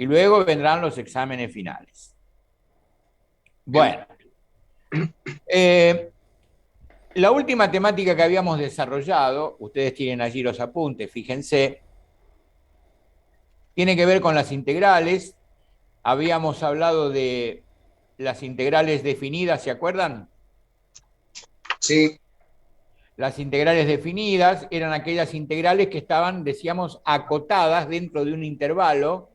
y luego vendrán los exámenes finales. Bueno, la última temática que habíamos desarrollado, ustedes tienen allí los apuntes, fíjense, tiene que ver con las integrales. Habíamos hablado de las integrales definidas, ¿se acuerdan? Sí. Las integrales definidas eran aquellas integrales que estaban, decíamos, acotadas dentro de un intervalo.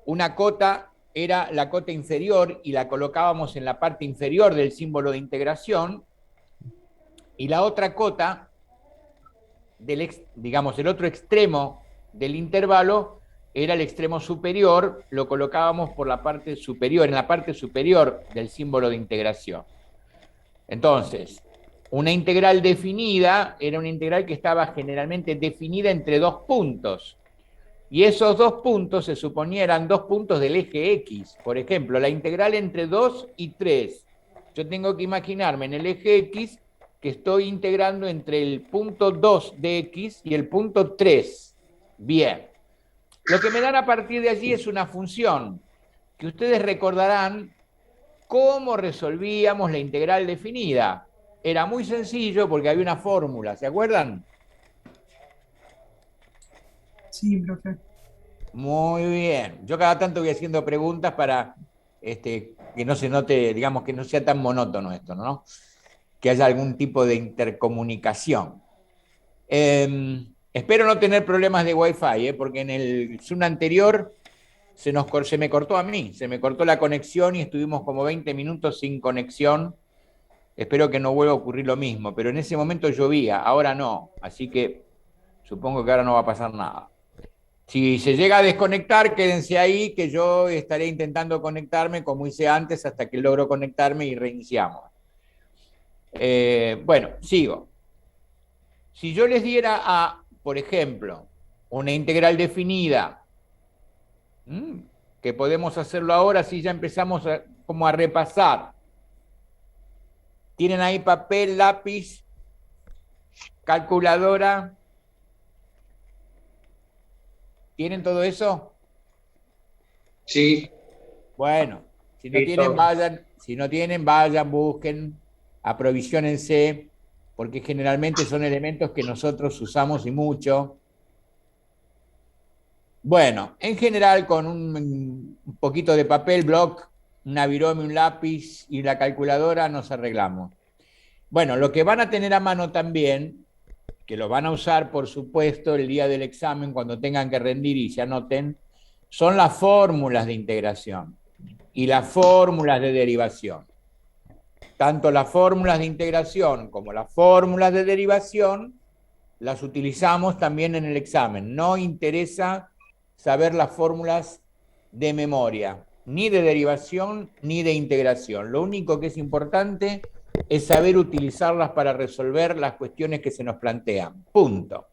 Una cota era la cota inferior y la colocábamos en la parte inferior del símbolo de integración, y la otra cota, digamos, el otro extremo del intervalo, era el extremo superior, lo colocábamos por la parte superior, en la parte superior del símbolo de integración. Entonces, una integral definida era una integral que estaba generalmente definida entre dos puntos. Y esos dos puntos se suponía eran dos puntos del eje X. Por ejemplo, la integral entre 2 y 3. Yo tengo que imaginarme en el eje X que estoy integrando entre el punto 2 de X y el punto 3. Bien. Lo que me dan a partir de allí es una función que ustedes recordarán cómo resolvíamos la integral definida. Era muy sencillo porque había una fórmula, ¿se acuerdan? Sí, profe. Muy bien. Yo cada tanto voy haciendo preguntas para que no se note, digamos, que no sea tan monótono esto, ¿no? Que haya algún tipo de intercomunicación. Espero no tener problemas de Wi-Fi, porque en el Zoom anterior se me cortó a mí, se me cortó la conexión y estuvimos como 20 minutos sin conexión. Espero que no vuelva a ocurrir lo mismo, pero en ese momento llovía, ahora no, así que supongo que ahora no va a pasar nada. Si se llega a desconectar, quédense ahí, que yo estaré intentando conectarme como hice antes hasta que logro conectarme y reiniciamos. Bueno, sigo. Si yo les diera a, por ejemplo, una integral definida, que podemos hacerlo ahora si ya empezamos como a repasar. ¿Tienen ahí papel, lápiz, calculadora? ¿Tienen todo eso? Sí. Bueno, si no tienen, Listo. vayan, si no tienen, vayan, busquen, aprovisionense, porque generalmente son elementos que nosotros usamos y mucho. Bueno, en general con un poquito de papel, bloc, una virome, un lápiz y la calculadora nos arreglamos. Bueno, lo que van a tener a mano también, que lo van a usar, por supuesto, el día del examen, cuando tengan que rendir y se anoten, son las fórmulas de integración y las fórmulas de derivación. Tanto las fórmulas de integración como las fórmulas de derivación las utilizamos también en el examen. No interesa saber las fórmulas de memoria, ni de derivación ni de integración. Lo único que es importante es saber utilizarlas para resolver las cuestiones que se nos plantean. Punto.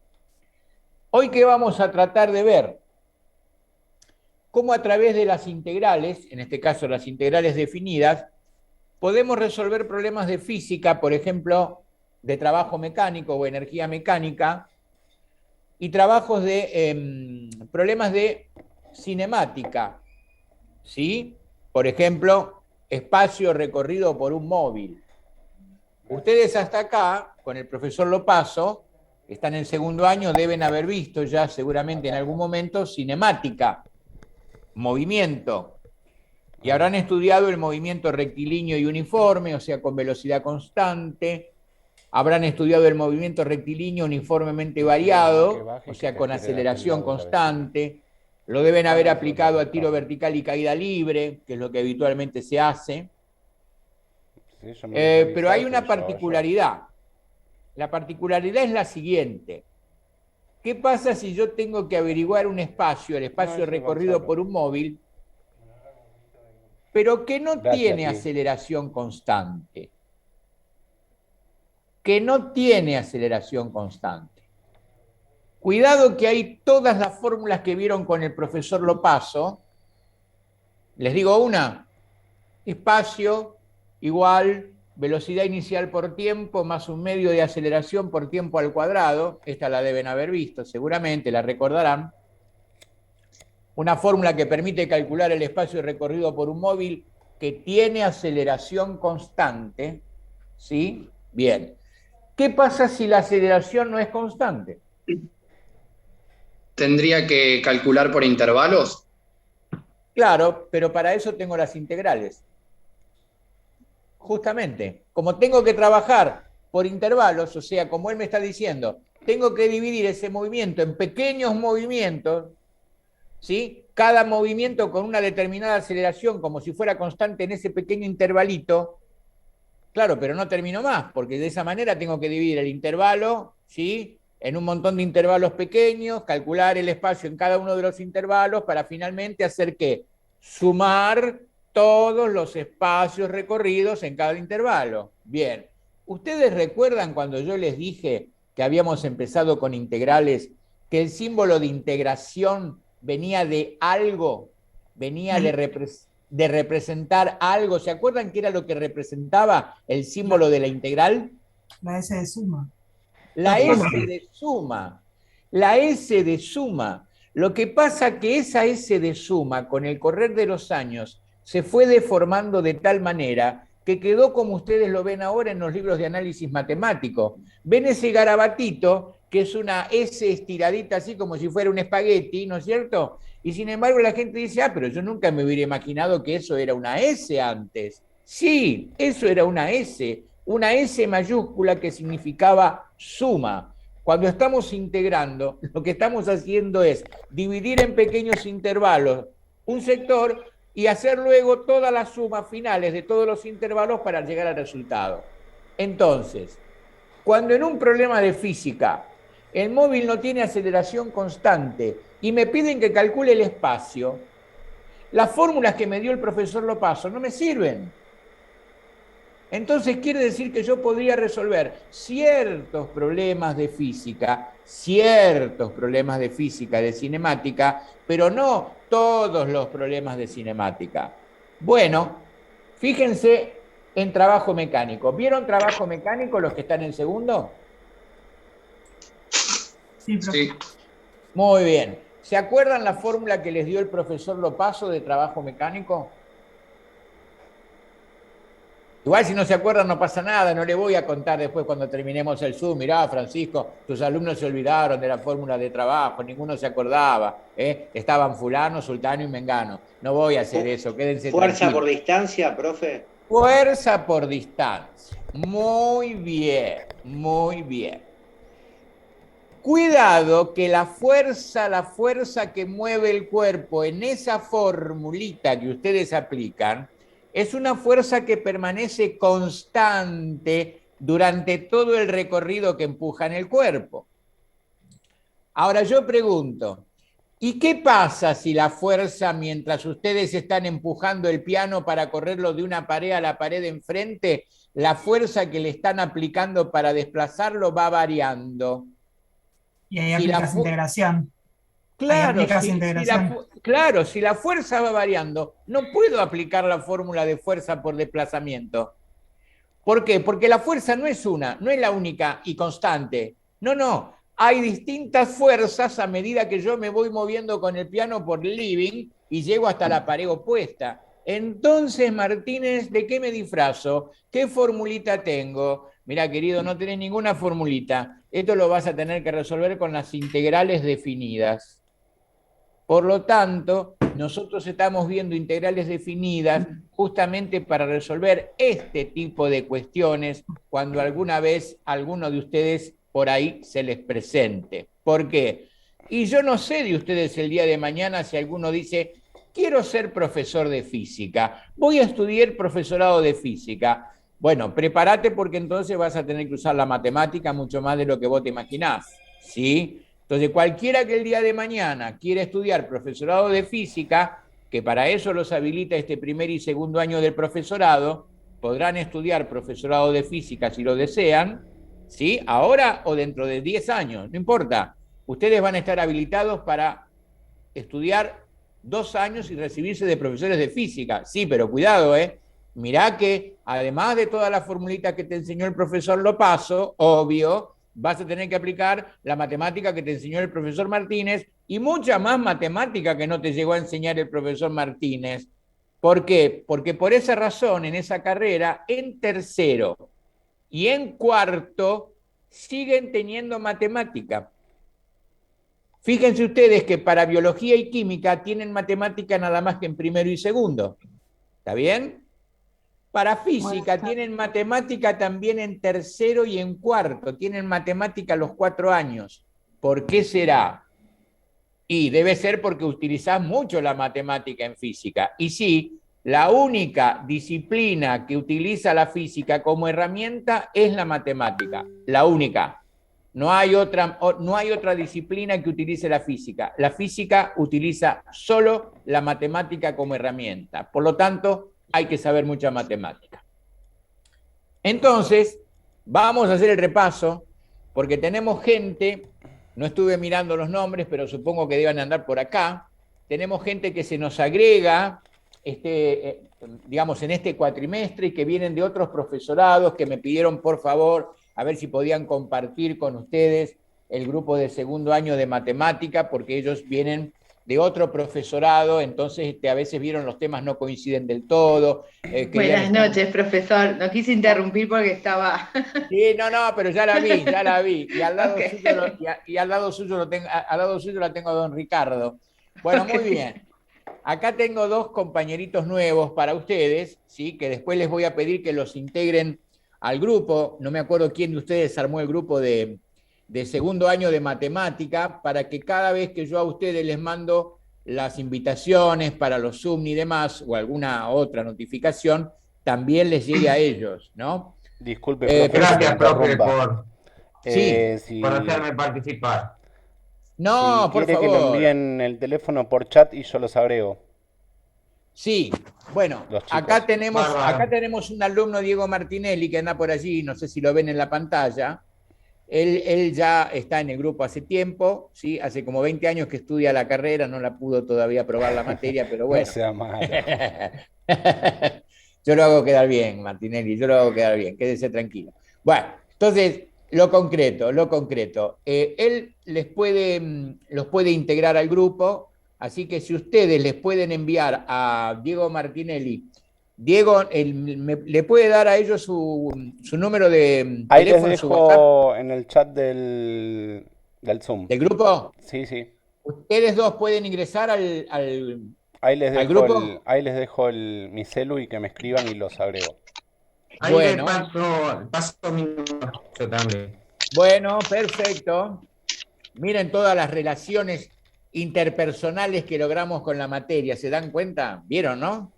Hoy, ¿qué vamos a tratar de ver? Cómo a través de las integrales, en este caso las integrales definidas, podemos resolver problemas de física, por ejemplo, de trabajo mecánico o energía mecánica, y trabajos de problemas de cinemática, ¿sí? Por ejemplo, espacio recorrido por un móvil. Ustedes hasta acá, con el profesor Lopazo, que están en el segundo año, deben haber visto ya seguramente en algún momento cinemática, movimiento, y habrán estudiado el movimiento rectilíneo y uniforme, o sea, con velocidad constante. Habrán estudiado el movimiento rectilíneo uniformemente variado, o sea, con aceleración constante. Lo deben haber aplicado a tiro vertical y caída libre, que es lo que habitualmente se hace. Pero hay una particularidad. La particularidad es la siguiente. ¿Qué pasa si yo tengo que averiguar un espacio, el espacio recorrido por un móvil, pero que no tiene aceleración constante? Que no tiene aceleración constante. Cuidado que hay todas las fórmulas que vieron con el profesor Lopazo. Les digo una: espacio igual velocidad inicial por tiempo más un medio de aceleración por tiempo al cuadrado. Esta la deben haber visto, seguramente la recordarán. una fórmula que permite calcular el espacio recorrido por un móvil que tiene aceleración constante, ¿sí? Bien. ¿Qué pasa si la aceleración no es constante? ¿Tendría que calcular por intervalos? Claro, pero para eso tengo las integrales. Justamente, como tengo que trabajar por intervalos, o sea, como él me está diciendo, tengo que dividir ese movimiento en pequeños movimientos, ¿sí? Cada movimiento con una determinada aceleración, como si fuera constante en ese pequeño intervalito. Claro, pero no termino más, porque de esa manera tengo que dividir el intervalo, ¿sí? En un montón de intervalos pequeños, calcular el espacio en cada uno de los intervalos para finalmente hacer ¿qué? Sumar todos los espacios recorridos en cada intervalo. Bien, ¿ustedes recuerdan cuando yo les dije que habíamos empezado con integrales, que el símbolo de integración venía de algo, venía de representar algo? ¿Se acuerdan qué era lo que representaba el símbolo de la integral? La S de suma. La S de suma. La S de suma. Lo que pasa que esa S de suma, con el correr de los años, se fue deformando de tal manera que quedó como ustedes lo ven ahora en los libros de análisis matemático. Ven ese garabatito, que es una S estiradita así como si fuera un espagueti, ¿no es cierto? Y sin embargo la gente dice, pero yo nunca me hubiera imaginado que eso era una S antes. Sí, eso era una S mayúscula que significaba suma. Cuando estamos integrando, lo que estamos haciendo es dividir en pequeños intervalos un sector y hacer luego todas las sumas finales de todos los intervalos para llegar al resultado. Entonces, cuando en un problema de física el móvil no tiene aceleración constante y me piden que calcule el espacio, las fórmulas que me dio el profesor Lopasso no me sirven. Entonces quiere decir que yo podría resolver ciertos problemas de física, de cinemática, pero no todos los problemas de cinemática. Bueno, fíjense en trabajo mecánico. ¿Vieron trabajo mecánico los que están en segundo? Sí, profe. Sí. Muy bien. ¿Se acuerdan la fórmula que les dio el profesor Lopasso de trabajo mecánico? Igual si no se acuerdan no pasa nada, no le voy a contar después cuando terminemos el Zoom. Mirá, Francisco, tus alumnos se olvidaron de la fórmula de trabajo, ninguno se acordaba. Estaban fulano, sultano y mengano. No voy a hacer eso, quédense Fuerza tranquilos. por distancia, profe. Fuerza por distancia. Muy bien, muy bien. Cuidado que la fuerza que mueve el cuerpo en esa formulita que ustedes aplican, es una fuerza que permanece constante durante todo el recorrido que empuja en el cuerpo. Ahora yo pregunto, ¿y qué pasa si la fuerza, mientras ustedes están empujando el piano para correrlo de una pared a la pared de enfrente, la fuerza que le están aplicando para desplazarlo va variando? Y ahí aplicas integración. Claro, Claro, si la fuerza va variando, no puedo aplicar la fórmula de fuerza por desplazamiento. ¿Por qué? Porque la fuerza no es la única y constante. No. Hay distintas fuerzas a medida que yo me voy moviendo con el piano por el living y llego hasta la pared opuesta. Entonces, Martínez, ¿de qué me disfrazo? ¿Qué formulita tengo? Mirá, querido, no tenés ninguna formulita. Esto lo vas a tener que resolver con las integrales definidas. Por lo tanto, nosotros estamos viendo integrales definidas justamente para resolver este tipo de cuestiones cuando alguna vez alguno de ustedes por ahí se les presente. ¿Por qué? Y yo no sé de ustedes el día de mañana si alguno dice, quiero ser profesor de física, voy a estudiar profesorado de física. Bueno, prepárate porque entonces vas a tener que usar la matemática mucho más de lo que vos te imaginás, ¿sí? Entonces, cualquiera que el día de mañana quiera estudiar profesorado de física, que para eso los habilita este primer y segundo año del profesorado, podrán estudiar profesorado de física si lo desean, ¿sí? Ahora o dentro de 10 años, no importa. Ustedes van a estar habilitados para estudiar 2 años y recibirse de profesores de física. Sí, pero cuidado, Mirá que además de todas las formulitas que te enseñó el profesor Lopasso, obvio, vas a tener que aplicar la matemática que te enseñó el profesor Martínez y mucha más matemática que no te llegó a enseñar el profesor Martínez. ¿Por qué? Porque por esa razón, en esa carrera, en tercero y en cuarto, siguen teniendo matemática. Fíjense ustedes que para biología y química tienen matemática nada más que en primero y segundo. ¿Está bien? Para física tienen matemática también en tercero y en cuarto. Tienen matemática a los 4 años. ¿Por qué será? Y debe ser porque utilizás mucho la matemática en física. Y sí, la única disciplina que utiliza la física como herramienta es la matemática. La única. No hay otra disciplina que utilice la física. La física utiliza solo la matemática como herramienta. Por lo tanto, hay que saber mucha matemática. Entonces, vamos a hacer el repaso, porque tenemos gente, no estuve mirando los nombres, pero supongo que deben andar por acá. Tenemos gente que se nos agrega, digamos, en este cuatrimestre y que vienen de otros profesorados que me pidieron, por favor, a ver si podían compartir con ustedes el grupo de segundo año de matemática, porque ellos vienen de otro profesorado, entonces a veces vieron los temas no coinciden del todo. Buenas noches, profesor. No quise interrumpir porque estaba... Sí, no, pero ya la vi. Y al lado suyo, al lado suyo la tengo a don Ricardo. Bueno, muy bien. Acá tengo 2 compañeritos nuevos para ustedes, ¿sí? Que después les voy a pedir que los integren al grupo. No me acuerdo quién de ustedes armó el grupo de segundo año de matemática, para que cada vez que yo a ustedes les mando las invitaciones para los Zoom y demás, o alguna otra notificación, también les llegue a ellos, ¿no? Disculpe, profe, gracias, profe, por hacerme participar. No, si por quiere favor. que me envíen el teléfono por chat y yo los agrego. Sí, bueno, acá tenemos un alumno, Diego Martinelli, que anda por allí, no sé si lo ven en la pantalla. Él ya está en el grupo hace tiempo, ¿sí? Hace como 20 años que estudia la carrera, no la pudo todavía aprobar la materia, pero bueno. No sea malo. Yo lo hago quedar bien, Martinelli, yo lo hago quedar bien, quédese tranquilo. Bueno, entonces, lo concreto. Él los puede integrar al grupo, así que si ustedes les pueden enviar a Diego Martinelli, Diego, ¿le puede dar a ellos su número de Ahí teléfono? les dejo en el chat del Zoom. ¿Del grupo? Sí. Ustedes 2 pueden ingresar al Ahí les dejo grupo. ahí les dejo mi celu y que me escriban y los agrego. Ahí Bueno. paso mi número también. Bueno, perfecto. Miren todas las relaciones interpersonales que logramos con la materia, ¿se dan cuenta? ¿Vieron, no?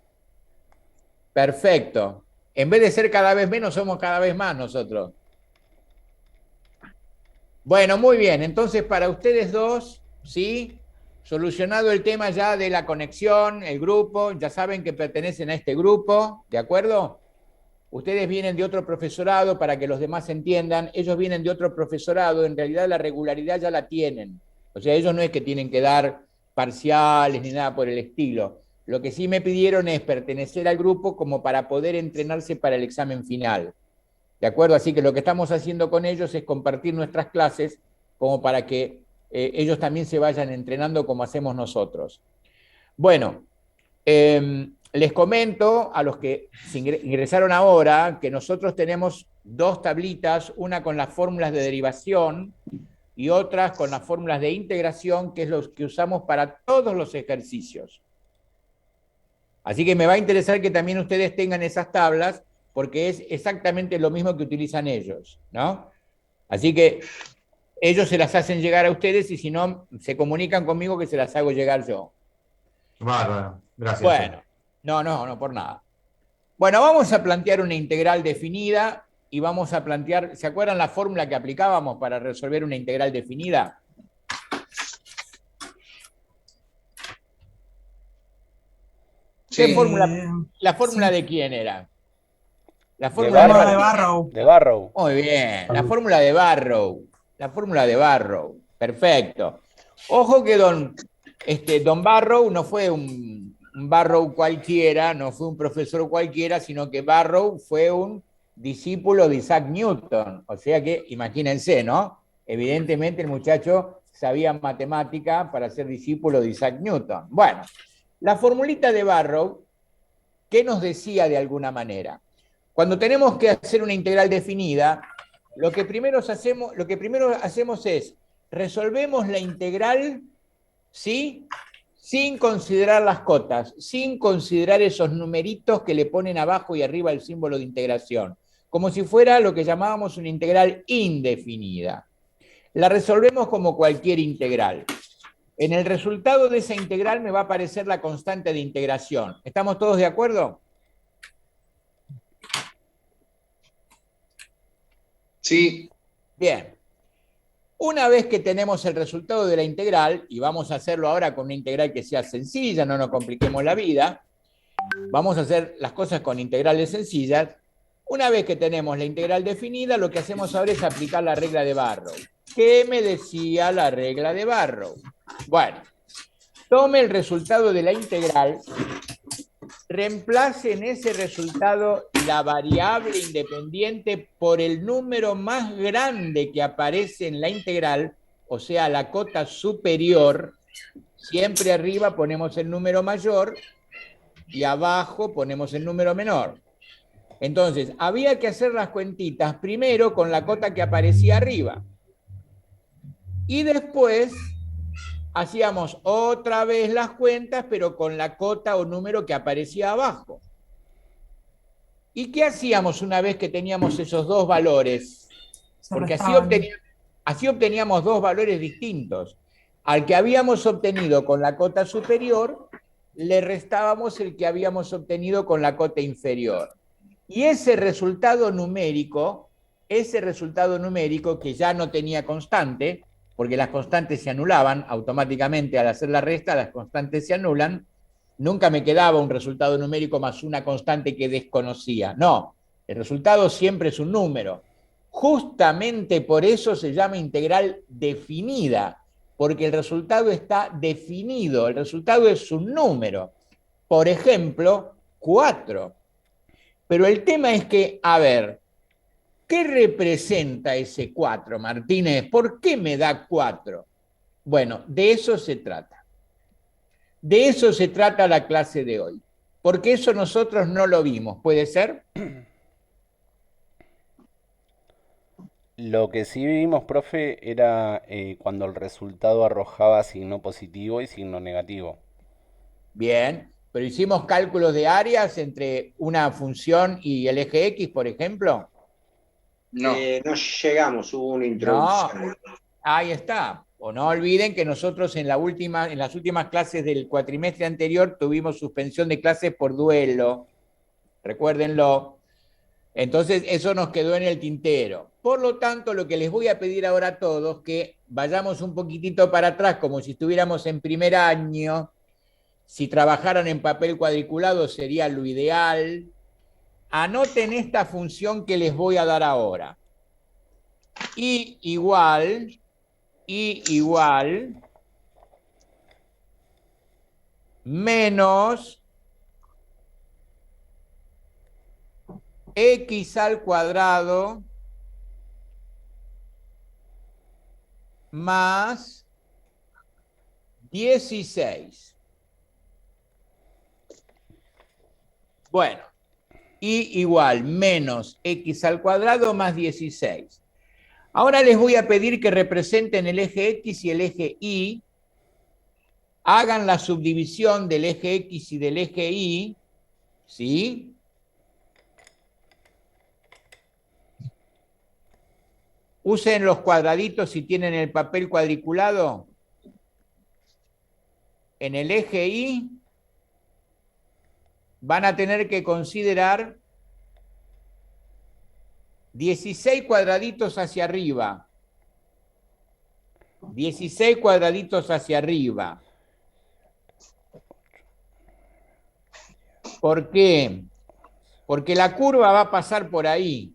Perfecto. En vez de ser cada vez menos, somos cada vez más nosotros. Bueno, muy bien. Entonces, para ustedes 2, ¿sí? Solucionado el tema ya de la conexión, el grupo, ya saben que pertenecen a este grupo, ¿de acuerdo? Ustedes vienen de otro profesorado, para que los demás entiendan, ellos vienen de otro profesorado, en realidad la regularidad ya la tienen. O sea, ellos no es que tienen que dar parciales ni nada por el estilo. Lo que sí me pidieron es pertenecer al grupo como para poder entrenarse para el examen final. ¿De acuerdo? Así que lo que estamos haciendo con ellos es compartir nuestras clases como para que ellos también se vayan entrenando como hacemos nosotros. Bueno, les comento a los que ingresaron ahora que nosotros tenemos 2 tablitas, una con las fórmulas de derivación y otras con las fórmulas de integración, que es lo que usamos para todos los ejercicios. Así que me va a interesar que también ustedes tengan esas tablas, porque es exactamente lo mismo que utilizan ellos, ¿no? Así que ellos se las hacen llegar a ustedes y si no, se comunican conmigo que se las hago llegar yo. Bárbaro, gracias. Bueno, no, por nada. Bueno, vamos a plantear una integral definida y vamos a plantear, ¿se acuerdan la fórmula que aplicábamos para resolver una integral definida? ¿Qué fórmula? ¿La fórmula de quién era? La fórmula de Barrow. De Barrow. Muy bien, la fórmula de Barrow. La fórmula de Barrow. Perfecto. Ojo que don Barrow no fue un Barrow cualquiera, no fue un profesor cualquiera, sino que Barrow fue un discípulo de Isaac Newton. O sea que, imagínense, ¿no? Evidentemente el muchacho sabía matemática para ser discípulo de Isaac Newton. Bueno, la formulita de Barrow, ¿qué nos decía de alguna manera? Cuando tenemos que hacer una integral definida, lo que primero hacemos es resolvemos la integral, ¿sí?, sin considerar las cotas, sin considerar esos numeritos que le ponen abajo y arriba el símbolo de integración, como si fuera lo que llamábamos una integral indefinida. La resolvemos como cualquier integral. En el resultado de esa integral me va a aparecer la constante de integración. ¿Estamos todos de acuerdo? Sí. Bien. Una vez que tenemos el resultado de la integral, y vamos a hacerlo ahora con una integral que sea sencilla, no nos compliquemos la vida, vamos a hacer las cosas con integrales sencillas. Una vez que tenemos la integral definida, lo que hacemos ahora es aplicar la regla de Barrow. ¿Qué me decía la regla de Barrow? Bueno, tome el resultado de la integral, reemplace en ese resultado la variable independiente por el número más grande que aparece en la integral, o sea, la cota superior. Siempre arriba ponemos el número mayor y abajo ponemos el número menor. Entonces, había que hacer las cuentitas primero con la cota que aparecía arriba. Y después hacíamos otra vez las cuentas, pero con la cota o número que aparecía abajo. ¿Y qué hacíamos una vez que teníamos esos dos valores? Porque así obteníamos dos valores distintos. Al que habíamos obtenido con la cota superior, le restábamos el que habíamos obtenido con la cota inferior. Y ese resultado numérico que ya no tenía constante, porque las constantes se anulaban automáticamente al hacer la resta, las constantes se anulan, nunca me quedaba un resultado numérico más una constante que desconocía. No, el resultado siempre es un número. Justamente por eso se llama integral definida, porque el resultado está definido, el resultado es un número. Por ejemplo, 4. Pero el tema es que, a ver, ¿qué representa ese 4, Martínez? ¿Por qué me da 4? Bueno, de eso se trata. De eso se trata la clase de hoy. Porque eso nosotros no lo vimos, ¿puede ser? Lo que sí vimos, profe, era cuando el resultado arrojaba signo positivo y signo negativo. Bien, pero hicimos cálculos de áreas entre una función y el eje X, por ejemplo. No. No llegamos, hubo una introducción. No, ahí está. O no olviden que nosotros en las últimas clases del cuatrimestre anterior tuvimos suspensión de clases por duelo. Recuérdenlo. Entonces eso nos quedó en el tintero. Por lo tanto, lo que les voy a pedir ahora a todos es que vayamos un poquitito para atrás, como si estuviéramos en primer año. Si trabajaran en papel cuadriculado sería lo ideal. Anoten esta función que les voy a dar ahora. Y igual menos x al cuadrado más 16. Bueno, y igual menos x al cuadrado más 16. Ahora les voy a pedir que representen el eje X y el eje Y, hagan la subdivisión del eje X y del eje Y, ¿sí? Usen los cuadraditos si tienen el papel cuadriculado. En el eje Y van a tener que considerar 16 cuadraditos hacia arriba. 16 cuadraditos hacia arriba. ¿Por qué? Porque la curva va a pasar por ahí,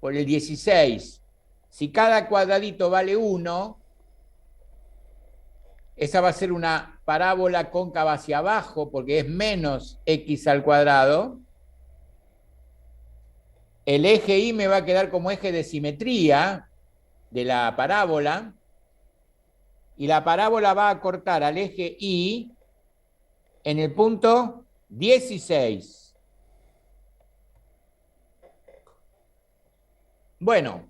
por el 16. Si cada cuadradito vale 1, esa va a ser una parábola cóncava hacia abajo, porque es menos x al cuadrado. El eje Y me va a quedar como eje de simetría de la parábola, y la parábola va a cortar al eje Y en el punto 16. Bueno,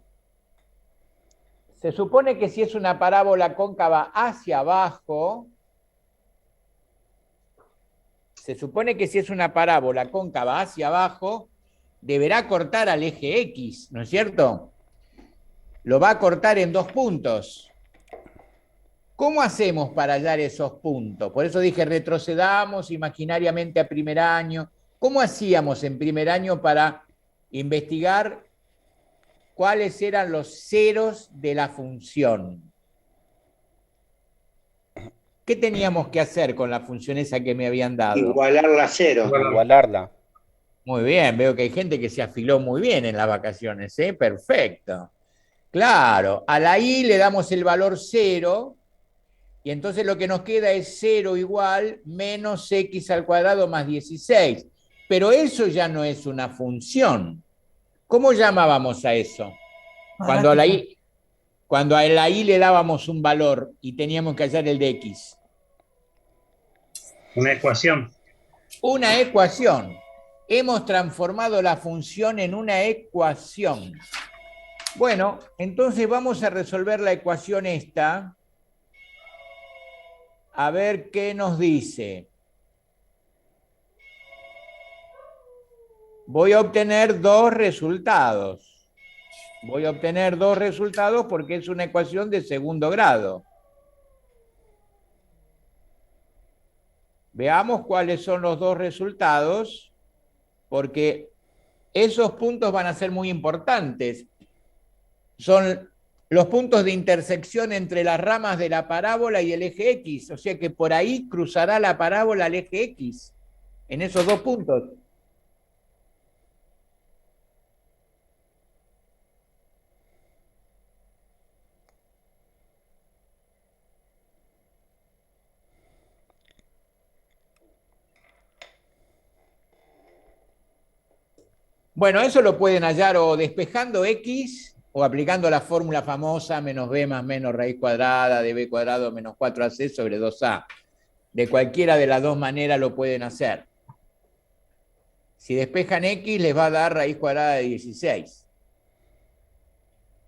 se supone que si es una parábola cóncava hacia abajo, deberá cortar al eje X, ¿no es cierto? Lo va a cortar en 2 puntos. ¿Cómo hacemos para hallar esos puntos? Por eso dije, retrocedamos imaginariamente a primer año. ¿Cómo hacíamos en primer año para investigar cuáles eran los ceros de la función? ¿Qué teníamos que hacer con la función esa que me habían dado? Igualarla a cero. Igualarla. Muy bien, veo que hay gente que se afiló muy bien en las vacaciones, ¿eh? Perfecto. Claro, a la Y le damos el valor 0, y entonces lo que nos queda es 0 igual menos x al cuadrado más 16. Pero eso ya no es una función. ¿Cómo llamábamos a eso? Cuando a la Y le dábamos un valor y teníamos que hallar el de x. Una ecuación. Una ecuación. Hemos transformado la función en una ecuación. Bueno, entonces vamos a resolver la ecuación esta. A ver qué nos dice. Voy a obtener 2 resultados. Voy a obtener 2 resultados porque es una ecuación de segundo grado. Veamos cuáles son los 2 resultados, porque esos puntos van a ser muy importantes. Son los puntos de intersección entre las ramas de la parábola y el eje X, o sea que por ahí cruzará la parábola al eje X, en esos 2 puntos. Bueno, eso lo pueden hallar o despejando X o aplicando la fórmula famosa menos b más menos raíz cuadrada de b cuadrado menos 4ac sobre 2a. De cualquiera de las 2 maneras lo pueden hacer. Si despejan X les va a dar raíz cuadrada de 16.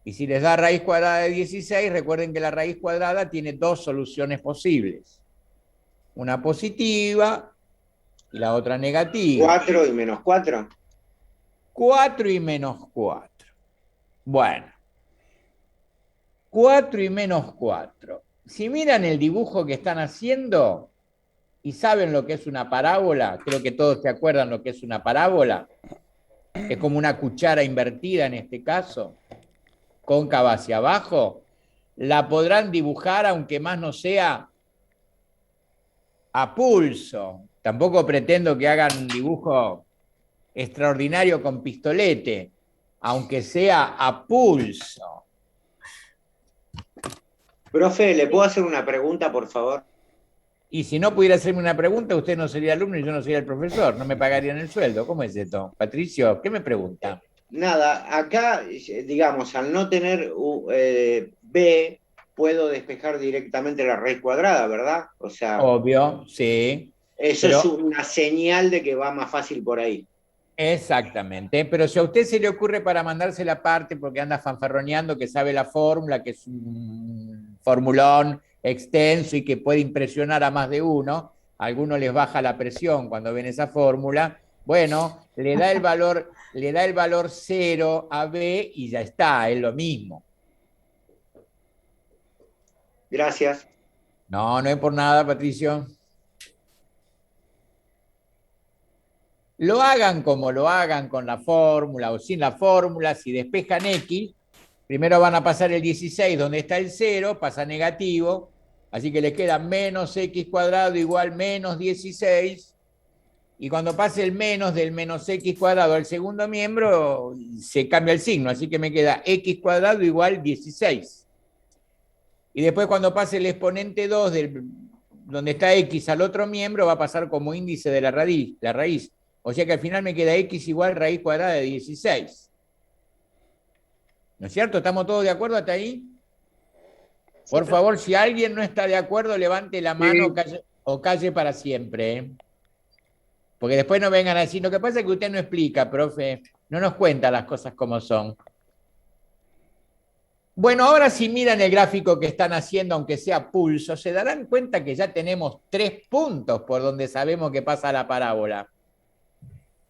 Y si les da raíz cuadrada de 16, recuerden que la raíz cuadrada tiene 2 soluciones posibles. Una positiva y la otra negativa. 4 y menos 4. 4 y menos 4. Bueno. 4 y menos 4. Si miran el dibujo que están haciendo y saben lo que es una parábola, creo que todos se acuerdan lo que es una parábola. Es como una cuchara invertida en este caso, cóncava hacia abajo. La podrán dibujar aunque más no sea a pulso. Tampoco pretendo que hagan un dibujo extraordinario con pistolete, aunque sea a pulso. Profe, ¿le puedo hacer una pregunta, por favor? Y si no pudiera hacerme una pregunta, usted no sería alumno y yo no sería el profesor, no me pagarían el sueldo. ¿Cómo es esto? Patricio, ¿qué me pregunta? Nada, acá, digamos, al no tener B, puedo despejar directamente la raíz cuadrada, ¿verdad? O sea, obvio, sí. Eso es una señal de que va más fácil por ahí. Exactamente, pero si a usted se le ocurre para mandarse la parte porque anda fanfarroneando que sabe la fórmula, que es un formulón extenso y que puede impresionar a más de uno, a algunos les baja la presión cuando ven esa fórmula, bueno, le da el valor 0 a B y ya está, es lo mismo. Gracias. No, no es por nada, Patricio. Lo hagan como lo hagan con la fórmula o sin la fórmula, si despejan X, primero van a pasar el 16 donde está el 0, pasa negativo, así que les queda menos x cuadrado igual menos 16, y cuando pase el menos del menos x cuadrado al segundo miembro, se cambia el signo, así que me queda x cuadrado igual 16. Y después cuando pase el exponente 2 donde está x al otro miembro, va a pasar como índice de la raíz. O sea que al final me queda x igual raíz cuadrada de 16. ¿No es cierto? ¿Estamos todos de acuerdo hasta ahí? Por Sí, favor, si alguien no está de acuerdo, levante la mano Sí. o calle para siempre. ¿Eh? Porque después no vengan a decir, lo que pasa es que usted no explica, profe, no nos cuenta las cosas como son. Bueno, ahora si miran el gráfico que están haciendo, aunque sea pulso, se darán cuenta que ya tenemos 3 puntos por donde sabemos que pasa la parábola.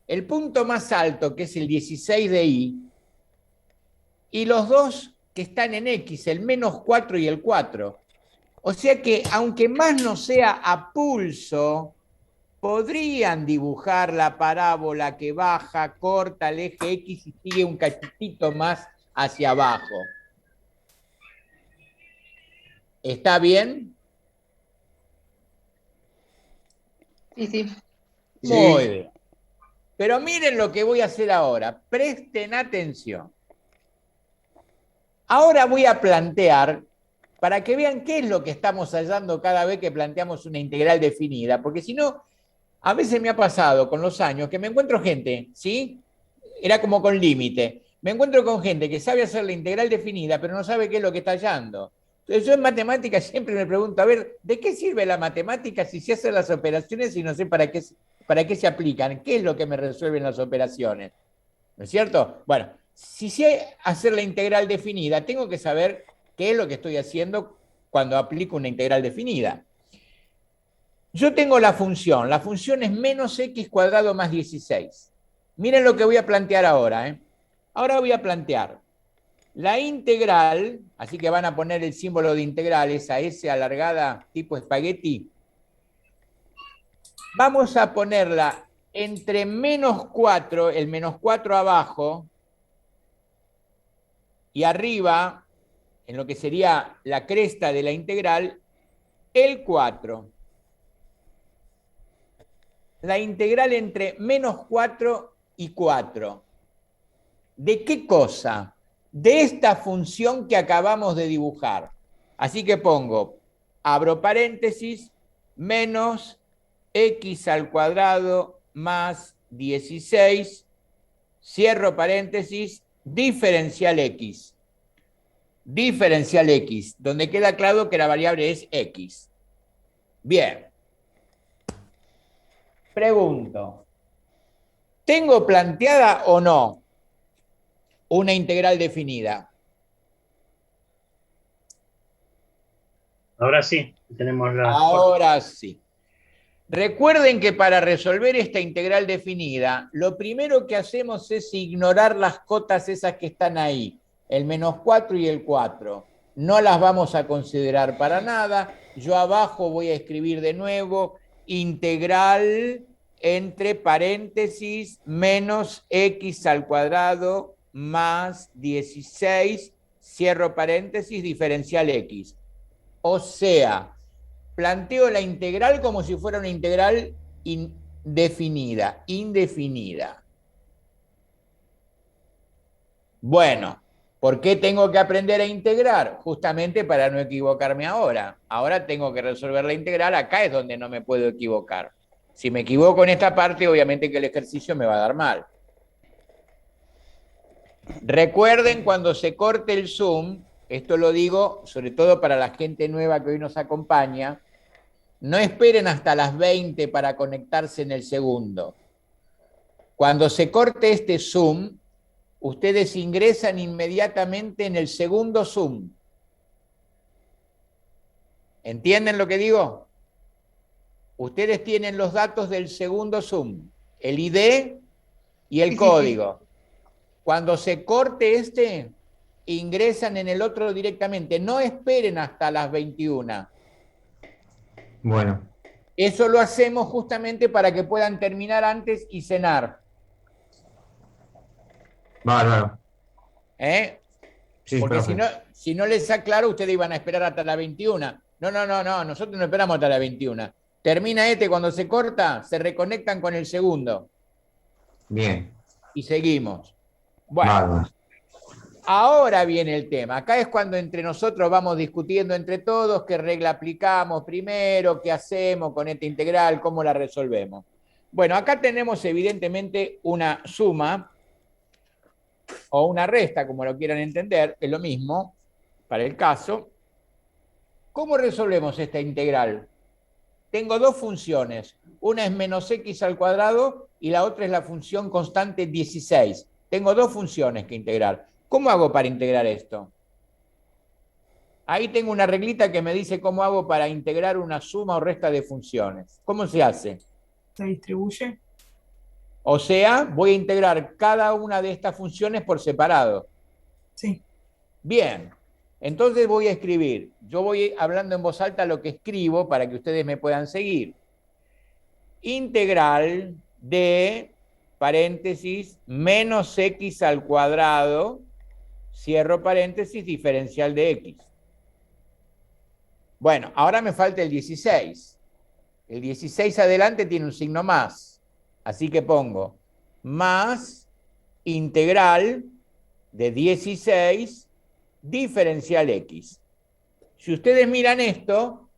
El punto más alto, que es el 16 de Y, y los dos que están en X, el -4 y el 4. O sea que, aunque más no sea a pulso, podrían dibujar la parábola que baja, corta el eje X y sigue un cachitito más hacia abajo. ¿Está bien? sí, sí. Muy bien. Pero miren lo que voy a hacer ahora. Presten atención. Ahora voy a plantear, para que vean qué es lo que estamos hallando cada vez que planteamos una integral definida, porque si no, a veces me ha pasado con los años que me encuentro gente, ¿sí? Era como con límite. Me encuentro con gente que sabe hacer la integral definida, pero no sabe qué es lo que está hallando. Entonces yo en matemáticas siempre me pregunto, a ver, ¿de qué sirve la matemática si se hacen las operaciones y no sé para qué se aplican? ¿Qué es lo que me resuelven las operaciones? ¿No es cierto? Bueno, si sé hacer la integral definida, tengo que saber qué es lo que estoy haciendo cuando aplico una integral definida. Yo tengo la función es menos x cuadrado más 16. Miren lo que voy a plantear ahora. Ahora voy a plantear la integral, así que van a poner el símbolo de integral, esa S alargada tipo espagueti. Vamos a ponerla entre -4, el -4 abajo, y arriba, en lo que sería la cresta de la integral, el 4. La integral entre -4 y 4. ¿De qué cosa? De esta función que acabamos de dibujar. Así que pongo, abro paréntesis, menos x al cuadrado más 16, cierro paréntesis, diferencial x. Diferencial x, donde queda claro que la variable es x. Bien. Pregunto, ¿tengo planteada o no una integral definida? Ahora sí, tenemos la... Ahora sí. Recuerden que para resolver esta integral definida, lo primero que hacemos es ignorar las cotas esas que están ahí, el -4 y el 4. No las vamos a considerar para nada. Yo abajo voy a escribir de nuevo integral entre paréntesis menos x al cuadrado más 16, cierro paréntesis, diferencial x. O sea, planteo la integral como si fuera una integral indefinida. Bueno, ¿por qué tengo que aprender a integrar? Justamente para no equivocarme ahora. Ahora tengo que resolver la integral, acá es donde no me puedo equivocar. Si me equivoco en esta parte, obviamente que el ejercicio me va a dar mal. Recuerden cuando se corte el Zoom, esto lo digo sobre todo para la gente nueva que hoy nos acompaña, no esperen hasta las 20 para conectarse en el segundo. Cuando se corte este Zoom, ustedes ingresan inmediatamente en el segundo Zoom. ¿Entienden lo que digo? Ustedes tienen los datos del segundo Zoom, el ID y el código. Cuando se corte este, ingresan en el otro directamente. No esperen hasta las 21. Bueno. Eso lo hacemos justamente para que puedan terminar antes y cenar. Bárbaro. Sí, porque si no les aclaro, ustedes iban a esperar hasta las 21. No, nosotros no esperamos hasta las 21. Termina cuando se corta, se reconectan con el segundo. Bien. Y seguimos. Bueno, Bárbaro. Ahora viene el tema. Acá es cuando entre nosotros vamos discutiendo entre todos qué regla aplicamos primero, qué hacemos con esta integral, cómo la resolvemos. Bueno, acá tenemos evidentemente una suma o una resta, como lo quieran entender, es lo mismo para el caso. ¿Cómo resolvemos esta integral? Tengo dos funciones. Una es menos x al cuadrado y la otra es la función constante 16. Tengo dos funciones que integrar. ¿Cómo hago para integrar esto? Ahí tengo una reglita que me dice cómo hago para integrar una suma o resta de funciones. ¿Cómo se hace? Se distribuye. O sea, voy a integrar cada una de estas funciones por separado. Sí. Bien, entonces voy a escribir. Yo voy hablando en voz alta lo que escribo para que ustedes me puedan seguir. Integral de, paréntesis, menos x al cuadrado, cierro paréntesis, diferencial de x. Bueno, ahora me falta el 16. El 16 adelante tiene un signo más. Así que pongo más integral de 16 diferencial x. Si ustedes miran esto,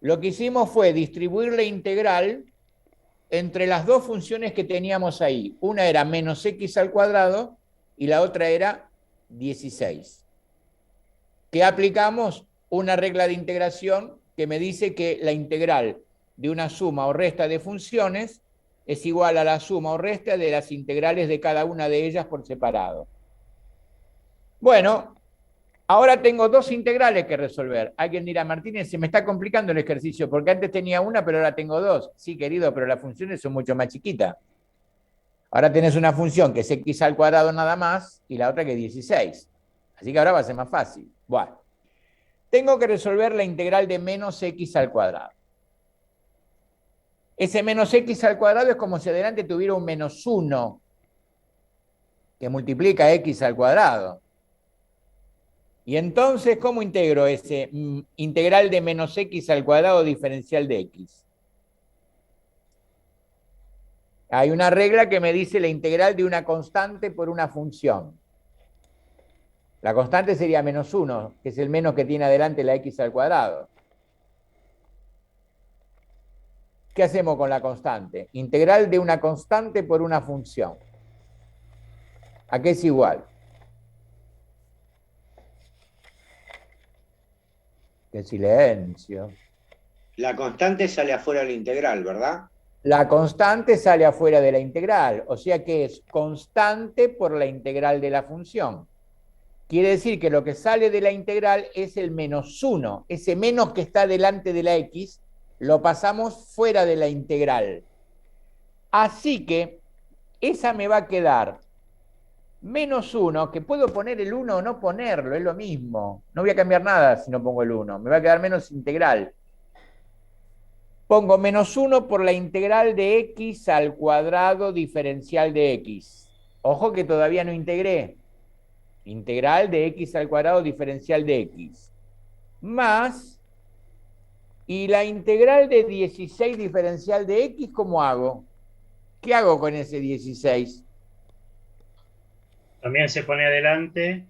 lo que hicimos fue distribuir la integral entre las dos funciones que teníamos ahí. Una era menos x al cuadrado y la otra era 16. ¿Qué aplicamos? Una regla de integración que me dice que la integral de una suma o resta de funciones es igual a la suma o resta de las integrales de cada una de ellas por separado. Bueno, ahora tengo dos integrales que resolver. Alguien dirá, Martínez, se me está complicando el ejercicio porque antes tenía una, pero ahora tengo dos. Sí, querido, pero las funciones son mucho más chiquitas. Ahora tenés una función que es x al cuadrado nada más y la otra que es 16. Así que ahora va a ser más fácil. Bueno, tengo que resolver la integral de menos x al cuadrado. Ese menos x al cuadrado es como si adelante tuviera un menos 1 que multiplica x al cuadrado. Y entonces, ¿cómo integro ese integral de menos x al cuadrado diferencial de x? Hay una regla que me dice la integral de una constante por una función. La constante sería menos 1, que es el menos que tiene adelante la x al cuadrado. ¿Qué hacemos con la constante? Integral de una constante por una función. ¿A qué es igual? ¡Qué silencio! La constante sale afuera de la integral, ¿verdad? La constante sale afuera de la integral, o sea que es constante por la integral de la función. Quiere decir que lo que sale de la integral es el menos 1. Ese menos que está delante de la x lo pasamos fuera de la integral. Así que esa me va a quedar menos 1, que puedo poner el 1 o no ponerlo, es lo mismo. No voy a cambiar nada si no pongo el 1. Me va a quedar menos integral. Pongo menos 1 por la integral de x al cuadrado diferencial de x. Ojo que todavía no integré. Integral de x al cuadrado diferencial de x. Más, y la integral de 16 diferencial de x, ¿cómo hago? ¿Qué hago con ese 16? También se pone adelante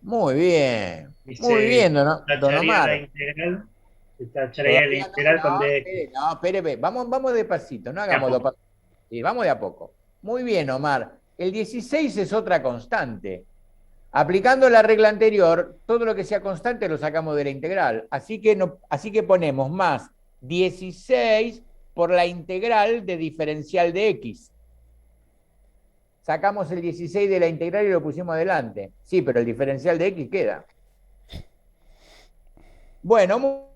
Muy bien. y Muy bien, don tacharía la Omar. integral. Se tacharía la integral con dx. No, espere, vamos despacito, no hagamos dos pasos. Sí, vamos de a poco. Muy bien, Omar. El 16 es otra constante. Aplicando la regla anterior, todo lo que sea constante lo sacamos de la integral. Así que ponemos más 16 por la integral de diferencial de x. Sacamos el 16 de la integral y lo pusimos adelante. Sí, pero el diferencial de x queda. Bueno,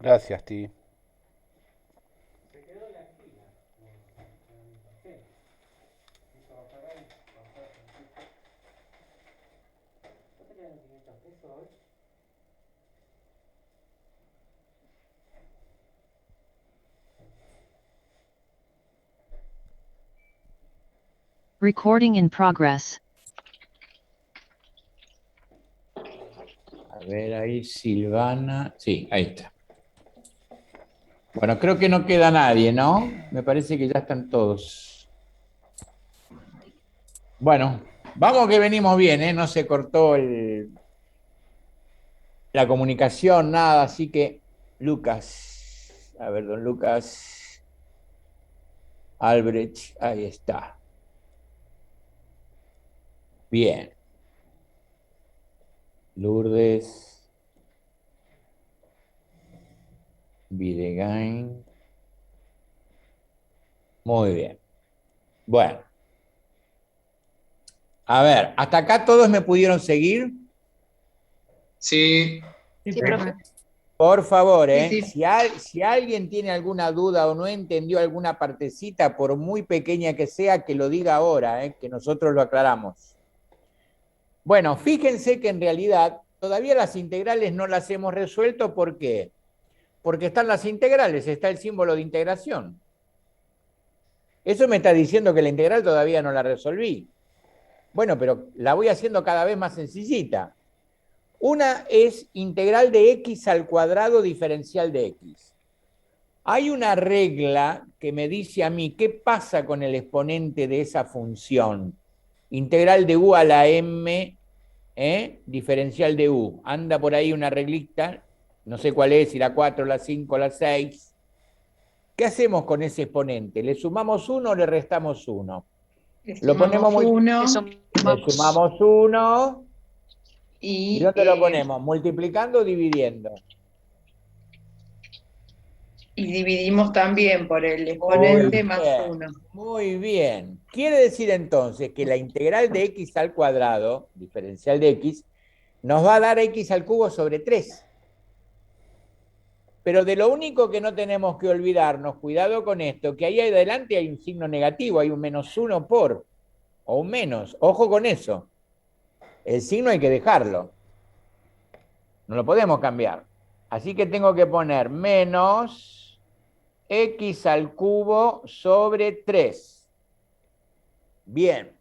Gracias, Ti. Recording in progress. A ver, ahí Silvana. Sí, ahí está. Bueno, creo que no queda nadie, ¿no? Me parece que ya están todos. Bueno, vamos que venimos bien, ¿eh? No se cortó la comunicación, nada, así que Lucas, a ver, don Lucas Albrecht, ahí está. Bien. Lourdes Videgain. Muy bien. Bueno. A ver, ¿hasta acá todos me pudieron seguir? Sí. Sí, Sí, profe. profe. Por favor, Sí, sí. Si alguien tiene alguna duda o no entendió alguna partecita, por muy pequeña que sea, que lo diga ahora, que nosotros lo aclaramos. Bueno, fíjense que en realidad todavía las integrales no las hemos resuelto. ¿Por qué? Porque están las integrales, está el símbolo de integración. Eso me está diciendo que la integral todavía no la resolví. Bueno, pero la voy haciendo cada vez más sencillita. Una es integral de x al cuadrado diferencial de x. Hay una regla que me dice a mí qué pasa con el exponente de esa función. Integral de u a la m, diferencial de u. Anda por ahí una reglita, no sé cuál es, si la 4, la 5, la 6. ¿Qué hacemos con ese exponente? ¿Le sumamos 1 o le restamos 1? Lo ponemos muy... uno Le sumamos 1. ¿Y y, dónde lo ponemos? ¿Multiplicando o dividiendo? y dividimos también por el exponente más bien. 1. Muy bien. Quiere decir entonces que la integral de x al cuadrado, diferencial de x, nos va a dar x al cubo sobre 3. Pero de lo único que no tenemos que olvidarnos, cuidado con esto, que ahí adelante hay un signo negativo, hay un -1 por, o un menos. Ojo con eso. El signo hay que dejarlo. No lo podemos cambiar. Así que tengo que poner menos x al cubo sobre 3. Bien.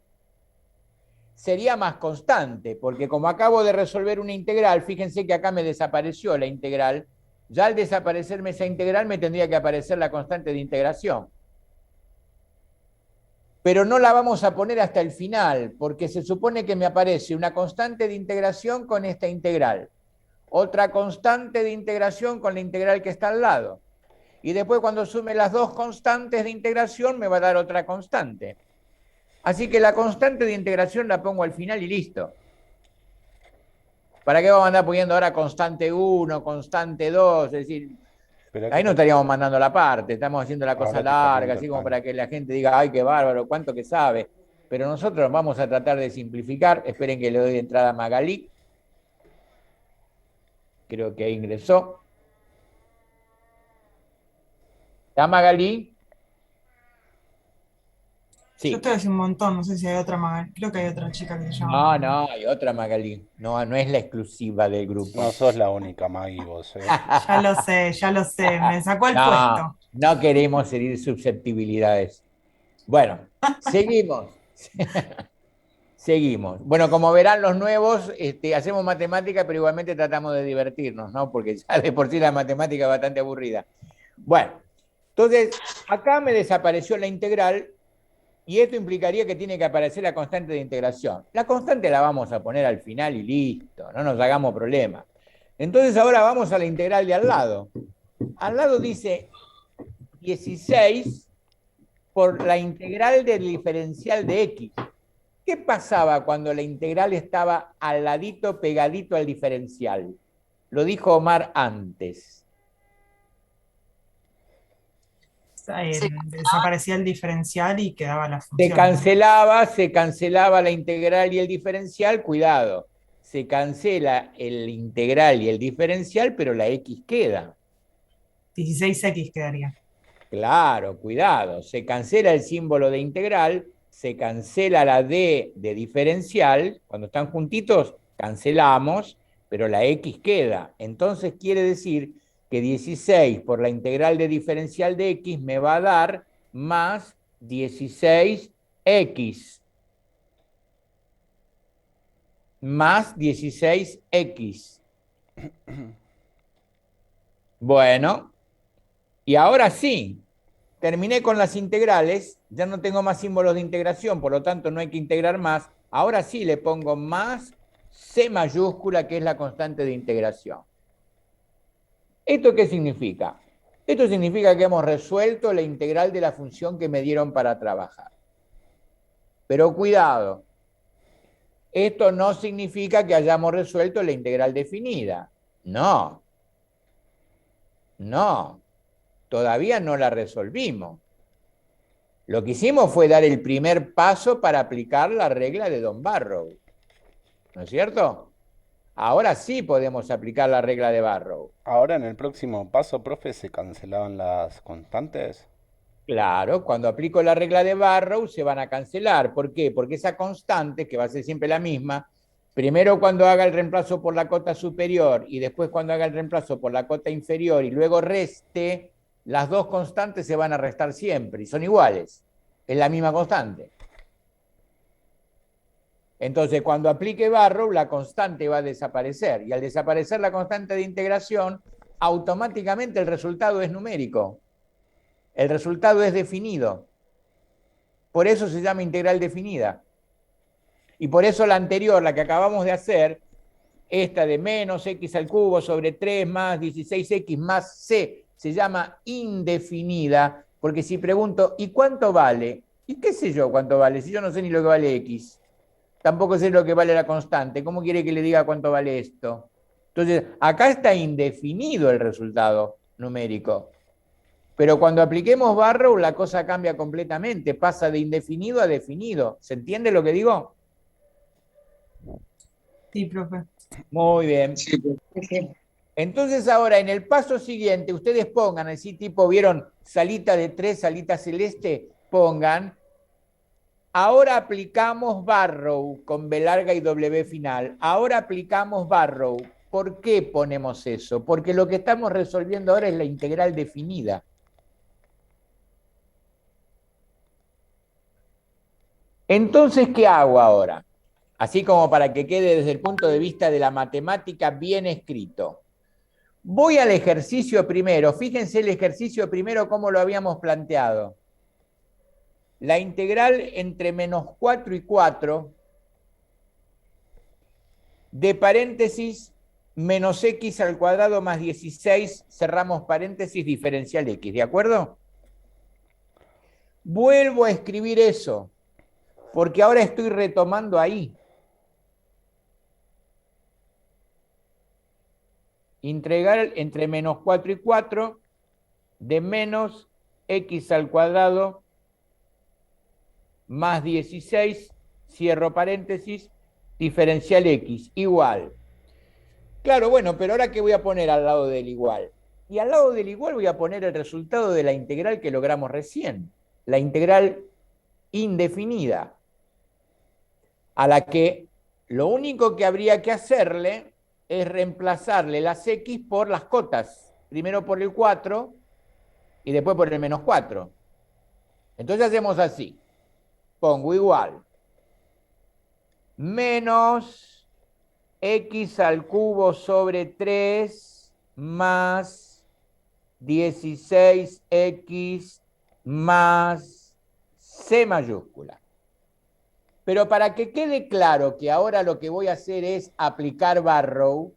Sería más constante, porque como acabo de resolver una integral, fíjense que acá me desapareció la integral. Ya al desaparecerme esa integral me tendría que aparecer la constante de integración. Pero no la vamos a poner hasta el final, porque se supone que me aparece una constante de integración con esta integral. Otra constante de integración con la integral que está al lado. Y después cuando sume las dos constantes de integración me va a dar otra constante. Así que la constante de integración la pongo al final y listo. ¿Para qué vamos a andar poniendo ahora constante 1, constante 2? Es decir, ahí no estaríamos mandando la parte, estamos haciendo la cosa larga, así como para que la gente diga, ay, qué bárbaro, cuánto que sabe. Pero nosotros vamos a tratar de simplificar. Esperen que le doy de entrada a Magalí. Creo que ahí ingresó. ¿Está Magalí? Sí. Yo estoy hace un montón, no sé si hay otra Magali. Creo que hay otra chica que se llama. No, hay otra Magalí. No es la exclusiva del grupo. No sos la única, Maggie, vos. Ya lo sé, me sacó el puesto. No queremos herir susceptibilidades. Bueno, seguimos. Seguimos. Bueno, como verán los nuevos, hacemos matemática, pero igualmente tratamos de divertirnos, ¿no? Porque ya de por sí la matemática es bastante aburrida. Bueno, entonces, acá me desapareció la integral y esto implicaría que tiene que aparecer la constante de integración. La constante la vamos a poner al final y listo, no nos hagamos problema. Entonces ahora vamos a la integral de al lado. Al lado dice 16 por la integral del diferencial de x. ¿Qué pasaba cuando la integral estaba al ladito, pegadito al diferencial? Lo dijo Omar antes. Desaparecía el diferencial y quedaba la función. Se cancelaba la integral y el diferencial, cuidado. Se cancela el integral y el diferencial, pero la x queda. 16x quedaría. Claro, cuidado, se cancela el símbolo de integral, se cancela la d de diferencial, cuando están juntitos cancelamos, pero la x queda. Entonces quiere decir que 16 por la integral de diferencial de x me va a dar más 16x. Más 16x. Bueno, y ahora sí, terminé con las integrales, ya no tengo más símbolos de integración, por lo tanto no hay que integrar más. Ahora sí le pongo más C mayúscula, que es la constante de integración. ¿Esto qué significa? Esto significa que hemos resuelto la integral de la función que me dieron para trabajar. Pero cuidado, esto no significa que hayamos resuelto la integral definida. No. No. Todavía no la resolvimos. Lo que hicimos fue dar el primer paso para aplicar la regla de Don Barrow. ¿No es cierto? Ahora sí podemos aplicar la regla de Barrow. Ahora en el próximo paso, profe, ¿se cancelaban las constantes? Claro, cuando aplico la regla de Barrow se van a cancelar. ¿Por qué? Porque esa constante, que va a ser siempre la misma, primero cuando haga el reemplazo por la cota superior y después cuando haga el reemplazo por la cota inferior y luego reste, las dos constantes se van a restar siempre y son iguales. Es la misma constante. Entonces, cuando aplique Barrow, la constante va a desaparecer. Y al desaparecer la constante de integración, automáticamente el resultado es numérico. El resultado es definido. Por eso se llama integral definida. Y por eso la anterior, la que acabamos de hacer, esta de menos x al cubo sobre 3 más 16x más c, se llama indefinida, porque si pregunto, ¿y cuánto vale? ¿Y qué sé yo cuánto vale? Si yo no sé ni lo que vale x. Tampoco sé lo que vale la constante. ¿Cómo quiere que le diga cuánto vale esto? Entonces, acá está indefinido el resultado numérico. Pero cuando apliquemos Barrow, la cosa cambia completamente. Pasa de indefinido a definido. ¿Se entiende lo que digo? Sí, profe. Muy bien. Sí, Sí. Entonces ahora, en el paso siguiente, ustedes pongan así tipo, ¿vieron? Salita de 3, salita celeste, pongan. Ahora aplicamos Barrow con B larga y W final. Ahora aplicamos Barrow. ¿Por qué ponemos eso? Porque lo que estamos resolviendo ahora es la integral definida. Entonces, ¿qué hago ahora? Así como para que quede desde el punto de vista de la matemática bien escrito. Voy al ejercicio primero. Fíjense el ejercicio primero cómo lo habíamos planteado. La integral entre menos 4 y 4 de paréntesis menos x al cuadrado más 16, cerramos paréntesis, diferencial x, ¿de acuerdo? Vuelvo a escribir eso, porque ahora estoy retomando ahí. Integral entre menos 4 y 4 de menos x al cuadrado más 16, cierro paréntesis, diferencial x, igual. Claro, bueno, pero ahora ¿qué voy a poner al lado del igual? Y al lado del igual voy a poner el resultado de la integral que logramos recién, la integral indefinida, a la que lo único que habría que hacerle es reemplazarle las x por las cotas, primero por el 4 y después por el menos 4. Entonces hacemos así, pongo igual, menos x al cubo sobre 3 más 16x más c mayúscula. Pero para que quede claro que ahora lo que voy a hacer es aplicar Barrow,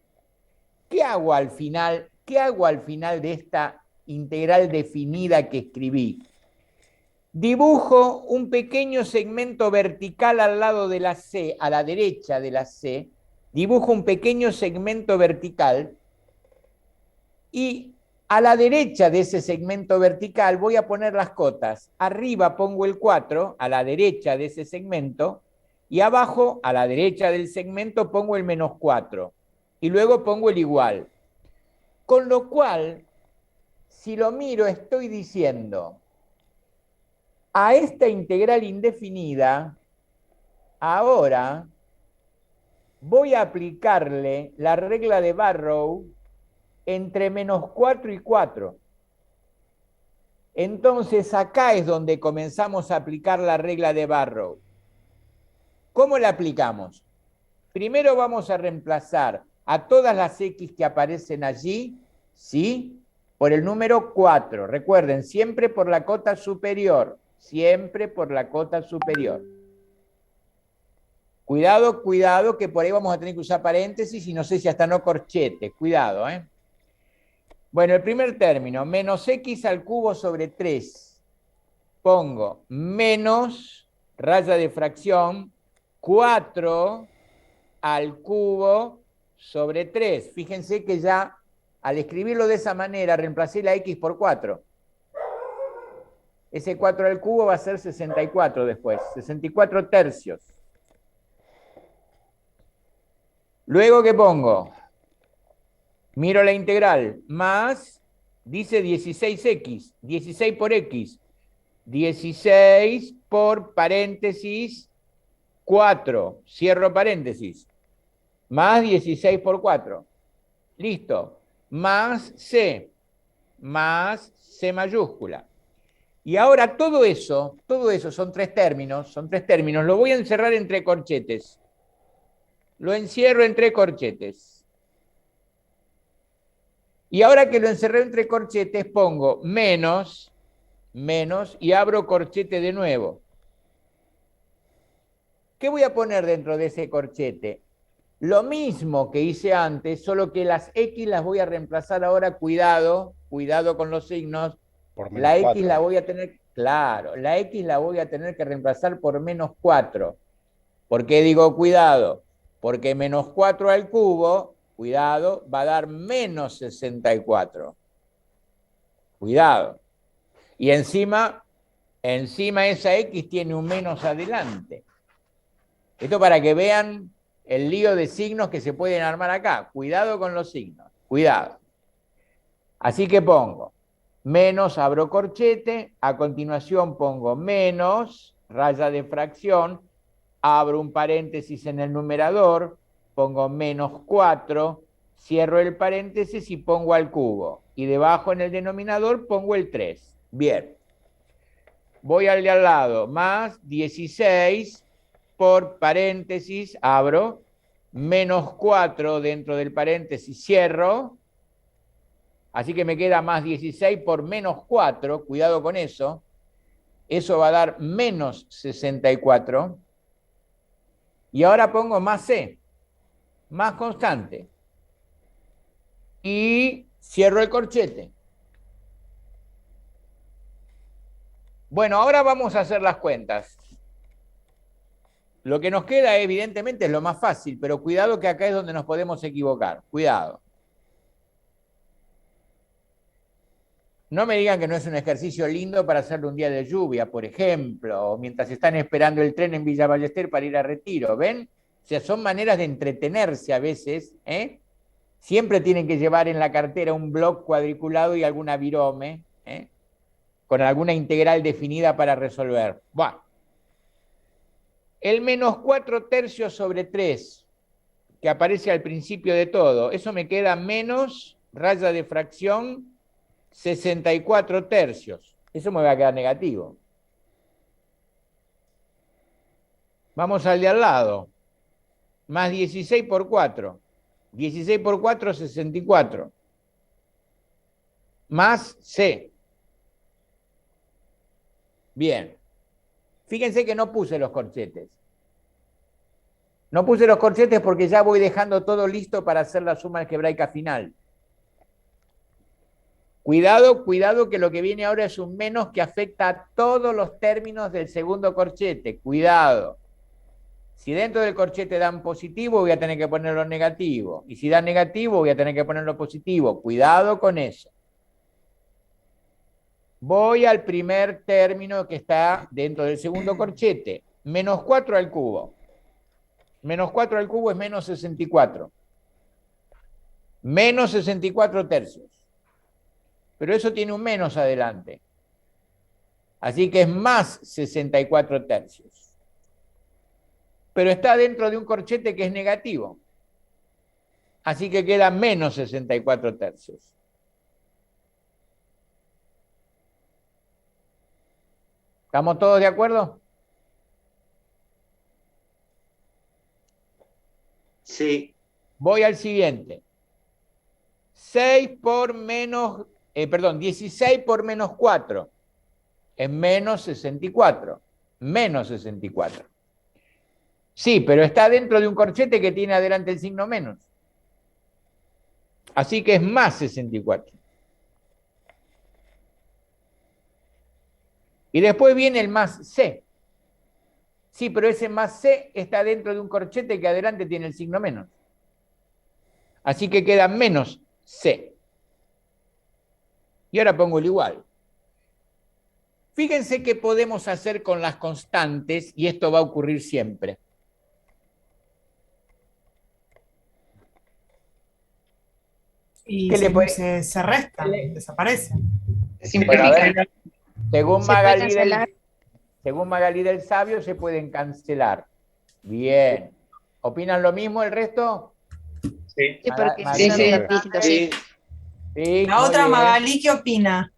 ¿qué hago al final? ¿Qué hago al final de esta integral definida que escribí? Dibujo un pequeño segmento vertical al lado de la C, a la derecha de la C, dibujo un pequeño segmento vertical y a la derecha de ese segmento vertical voy a poner las cotas. Arriba pongo el 4, a la derecha de ese segmento, y abajo, a la derecha del segmento, pongo el menos 4. Y luego pongo el igual. Con lo cual, si lo miro, estoy diciendo, a esta integral indefinida, ahora voy a aplicarle la regla de Barrow entre menos 4 y 4. Entonces acá es donde comenzamos a aplicar la regla de Barrow. ¿Cómo la aplicamos? Primero vamos a reemplazar a todas las X que aparecen allí, ¿sí?, por el número 4. Recuerden, siempre por la cota superior. Siempre por la cota superior. Cuidado, cuidado, que por ahí vamos a tener que usar paréntesis y no sé si hasta no corchetes. Cuidado, ¿eh? Bueno, el primer término, menos X al cubo sobre 3. Pongo menos, raya de fracción, 4 al cubo sobre 3. Fíjense que ya al escribirlo de esa manera reemplacé la X por 4. Ese 4 al cubo va a ser 64 después, 64 tercios. Luego, ¿qué pongo? Miro la integral, más, dice 16x, 16 por x, 16 por paréntesis 4, cierro paréntesis, más 16 por 4, listo, más C mayúscula. Y ahora todo eso son tres términos, lo voy a encerrar entre corchetes. Lo encierro entre corchetes. Y ahora que lo encerré entre corchetes, pongo menos, y abro corchete de nuevo. ¿Qué voy a poner dentro de ese corchete? Lo mismo que hice antes, solo que las X las voy a reemplazar ahora, cuidado con los signos. La X la voy a tener, claro, la X la voy a tener que reemplazar por menos 4. ¿Por qué digo cuidado? Porque menos 4 al cubo, cuidado, va a dar menos 64. Cuidado. Y encima esa X tiene un menos adelante. Esto para que vean el lío de signos que se pueden armar acá. Cuidado con los signos, cuidado. Así que pongo menos, abro corchete, a continuación pongo menos, raya de fracción, abro un paréntesis en el numerador, pongo menos 4, cierro el paréntesis y pongo al cubo. Y debajo en el denominador pongo el 3. Bien. Voy al de al lado, más 16 por paréntesis, abro, menos 4 dentro del paréntesis, cierro. Así que me queda más 16 por menos 4, cuidado con eso. Eso va a dar menos 64. Y ahora pongo más C, más constante. Y cierro el corchete. Bueno, ahora vamos a hacer las cuentas. Lo que nos queda, evidentemente, es lo más fácil, pero cuidado que acá es donde nos podemos equivocar. Cuidado. No me digan que no es un ejercicio lindo para hacerlo un día de lluvia, por ejemplo, o mientras están esperando el tren en Villa Ballester para ir a Retiro, ¿ven? O sea, son maneras de entretenerse a veces, ¿eh? Siempre tienen que llevar en la cartera un bloc cuadriculado y alguna virome, ¿eh?, con alguna integral definida para resolver. Bueno. El menos 4 tercios sobre 3, que aparece al principio de todo, eso me queda menos, raya de fracción, 64 tercios. Eso me va a quedar negativo. Vamos al de al lado. Más 16 por 4. 16 por 4, 64. Más C. Bien. Fíjense que no puse los corchetes. No puse los corchetes porque ya voy dejando todo listo para hacer la suma algebraica final. Cuidado, cuidado que lo que viene ahora es un menos que afecta a todos los términos del segundo corchete. Cuidado. Si dentro del corchete dan positivo, voy a tener que ponerlo negativo. Y si dan negativo, voy a tener que ponerlo positivo. Cuidado con eso. Voy al primer término que está dentro del segundo corchete. Menos 4 al cubo. Menos 4 al cubo es menos 64. Menos 64 tercios. pero eso tiene un menos adelante. Así que es más 64 tercios. Pero está dentro de un corchete que es negativo. Así que queda menos 64 tercios. ¿Estamos todos de acuerdo? Sí. Voy al siguiente. 16 por menos 4 es menos 64. Menos 64. Sí, pero está dentro de un corchete que tiene adelante el signo menos. Así que es más 64. Y después viene el más C. Sí, pero ese más C está dentro de un corchete que adelante tiene el signo menos. Así que queda menos C. Y ahora pongo el igual. Fíjense qué podemos hacer con las constantes, y esto va a ocurrir siempre. Y ¿Qué le puede- se resta, desaparece. Bueno, a ver, Simplificar. según Se puede Magalí cancelar. según Magalí del Sabio, se pueden cancelar. Bien. ¿Opinan lo mismo el resto? Sí. Sí, porque Magalí- son dígitos. Sí, Sí, La muy otra, bien. Magalí, ¿qué opina?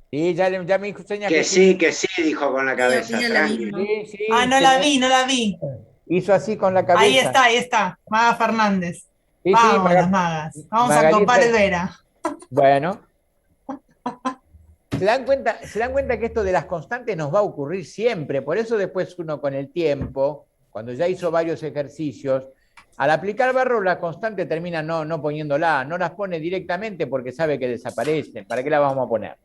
Sí, ya me dijo señas que sí, dijo con la cabeza. opina lo Tranqui. mismo. Sí, sí, Ah, no la vi, no la vi. hizo así con la cabeza. Ahí está, Maga Fernández. Sí, sí, Vamos, las magas. Vamos a Magalí copar se- el Vera. Bueno. ¿Se dan cuenta que esto de las constantes nos va a ocurrir siempre? Por eso después uno con el tiempo, cuando ya hizo varios ejercicios, al aplicar barro la constante termina no poniéndola, no las pone directamente porque sabe que desaparecen. ¿Para qué la vamos a poner?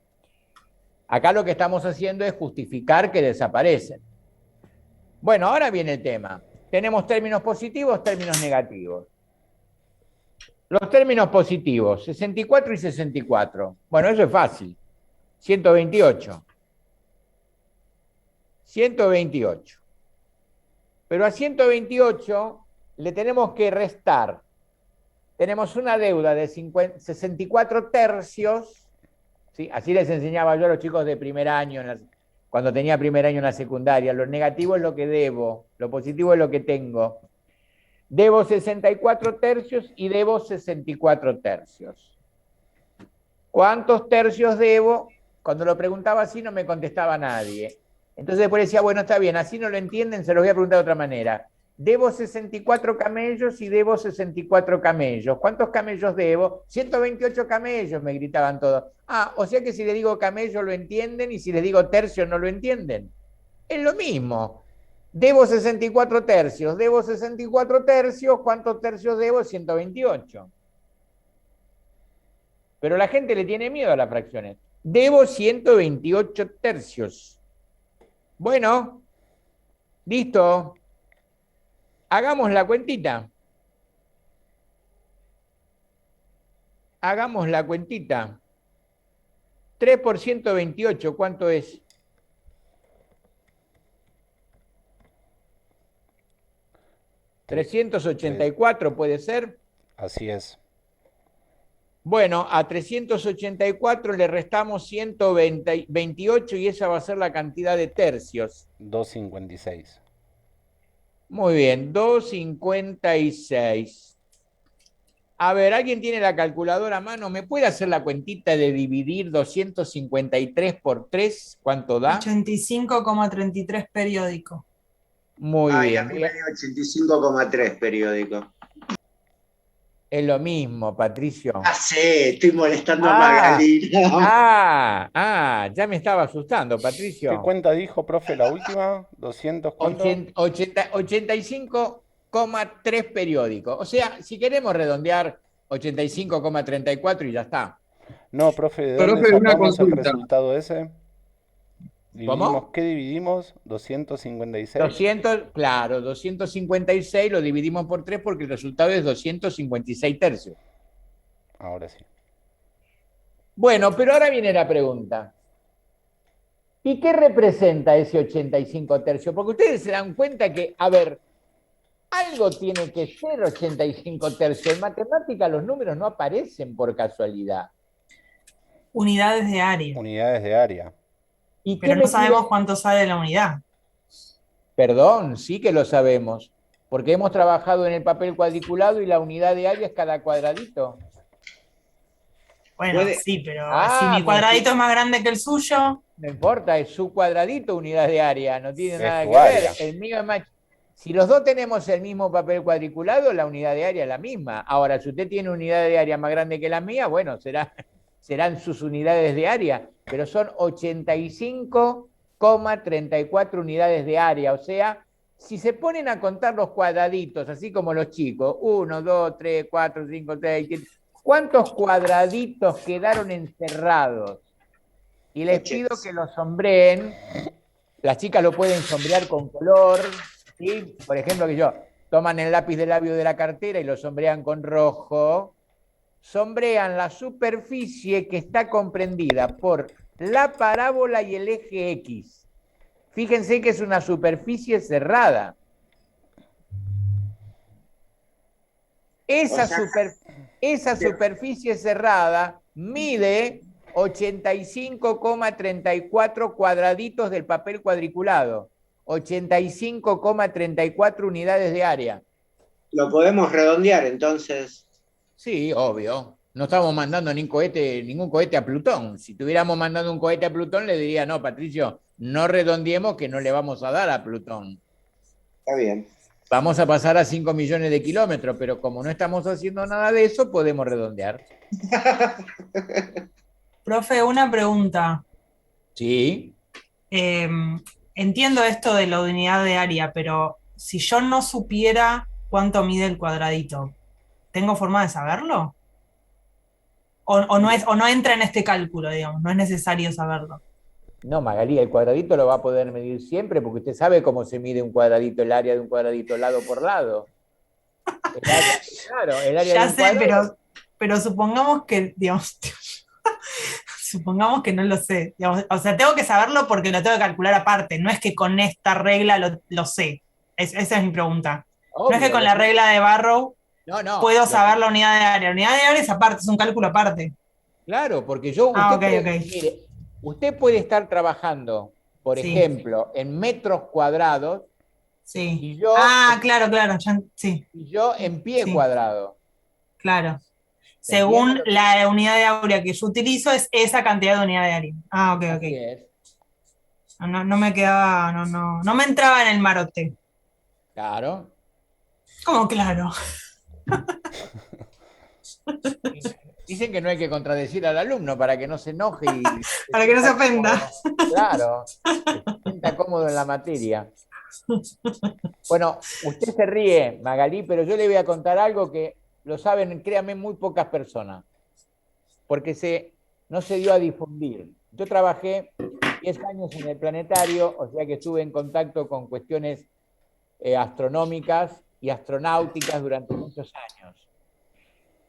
Acá lo que estamos haciendo es justificar que desaparecen. Bueno, ahora viene el tema. Tenemos términos positivos, términos negativos. Los términos positivos, 64 y 64. Bueno, eso es fácil. 128. 128. Pero a 128 le tenemos que restar. Tenemos una deuda de 64 tercios. ¿Sí? Así les enseñaba yo a los chicos de primer año, cuando tenía primer año en la secundaria. Lo negativo es lo que debo, lo positivo es lo que tengo. Debo 64 tercios y debo 64 tercios. ¿Cuántos tercios debo? Cuando lo preguntaba así no me contestaba nadie. Entonces después decía, bueno, está bien, así no lo entienden, se los voy a preguntar de otra manera. Debo 64 camellos y debo 64 camellos. ¿Cuántos camellos debo? 128 camellos, me gritaban todos. Ah, o sea que si le digo camello lo entienden y si les digo tercio no lo entienden. Es lo mismo. Debo 64 tercios, debo 64 tercios, ¿cuántos tercios debo? 128. Pero la gente le tiene miedo a las fracciones. Debo 128 tercios. Bueno, listo. Hagamos la cuentita. Hagamos la cuentita. 3 por 128, ¿cuánto es? 384, ¿puede ser? Así es. Bueno, a 384 le restamos 128 y esa va a ser la cantidad de tercios. 256. Muy bien, 256. A ver, ¿alguien tiene la calculadora a mano? ¿Me puede hacer la cuentita de dividir 253 por 3? ¿Cuánto da? 85,33 periódico. Muy Ay, bien. a mí me dio 85,3 periódico. Es lo mismo, Patricio. Ah, sí, estoy molestando a Ah. Magalí. Ya me estaba asustando, Patricio. ¿Qué cuenta dijo, profe, la última? ¿200 cuánto? 85,3 periódico. O sea, si queremos redondear 85,34 y ya está. No, profe, ¿de Profe, dónde una sacamos el consulta. resultado ese? ¿Cómo? ¿Qué dividimos? 256. 200, claro, 256 lo dividimos por 3 porque el resultado es 256 tercios. Ahora sí. Bueno, pero ahora viene la pregunta. ¿Y qué representa ese 85 tercios? Porque ustedes se dan cuenta que, a ver, algo tiene que ser 85 tercios. En matemática los números no aparecen por casualidad. Unidades de área. unidades de área. ¿Y qué Pero me no sabemos quiere- cuánto sale la unidad. Perdón, sí que lo sabemos, porque hemos trabajado en el papel cuadriculado y la unidad de área es cada cuadradito. Bueno, Puede- sí, pero Ah, si mi me cuadradito estoy- es más grande que el suyo, No importa, es su cuadradito unidad de área, no tiene Es nada tu que ver. área. El mío es más... Si los dos tenemos el mismo papel cuadriculado, la unidad de área es la misma. Ahora, si usted tiene unidad de área más grande que la mía, bueno, serán sus unidades de área, pero son 85,34 unidades de área. O sea, si se ponen a contar los cuadraditos, así como los chicos, 1, 2, 3, 4, 5, 6, 7, ¿cuántos cuadraditos quedaron encerrados? Y les pido que lo sombreen. Las chicas lo pueden sombrear con color, ¿sí? Por ejemplo, que yo toman el lápiz de labio de la cartera y lo sombrean con rojo. Sombrean la superficie que está comprendida por la parábola y el eje X. Fíjense que es una superficie cerrada. Esa, O sea, esa superficie cerrada mide 85,34 cuadraditos del papel cuadriculado, 85,34 unidades de área. lo podemos redondear, entonces. Sí, obvio. No estamos mandando ningún cohete a Plutón. Si estuviéramos mandando un cohete a Plutón, le diría, no, Patricio, no redondeemos que no le vamos a dar a Plutón. Está bien. Vamos a pasar a 5 millones de kilómetros, pero como no estamos haciendo nada de eso, podemos redondear. profe, una pregunta. Sí. Entiendo esto de la unidad de área, pero si yo no supiera cuánto mide el cuadradito, ¿tengo forma de saberlo? O no entra en este cálculo, digamos, no es necesario saberlo. No, Magalí, el cuadradito lo va a poder medir siempre porque usted sabe cómo se mide un cuadradito, el área de un cuadradito lado por lado. Claro, el área Ya de un sé, cuadrado. pero supongamos que, digamos, supongamos que no lo sé. Digamos, o sea, tengo que saberlo porque lo tengo que calcular aparte. No es que con esta regla lo sé. Esa es mi pregunta. No es que Obvio, con la regla de Barrow no, puedo saber la unidad de área. La unidad de área es aparte, es un cálculo aparte. Claro, porque usted Ah, ok, puede, ok. mire, usted puede estar trabajando, por Sí. ejemplo, en metros cuadrados Sí. y yo, Ah, claro, sí, y yo en pie Sí. cuadrado. claro. ¿Se Según entiende? la unidad de área que yo utilizo, es esa cantidad de unidad de área. Ah, ok, Así ok. es, No me quedaba, no me entraba en el marote. claro. ¿Cómo claro? Dicen que no hay que contradecir al alumno para que no se enoje y Para que no se ofenda. Claro, que se sienta cómodo en la materia. Bueno, usted se ríe, Magalí, pero yo le voy a contar algo que lo saben, créanme, muy pocas personas, porque no se dio a difundir. Yo trabajé 10 años en el planetario, o sea que estuve en contacto con cuestiones astronómicas y astronáuticas durante muchos años.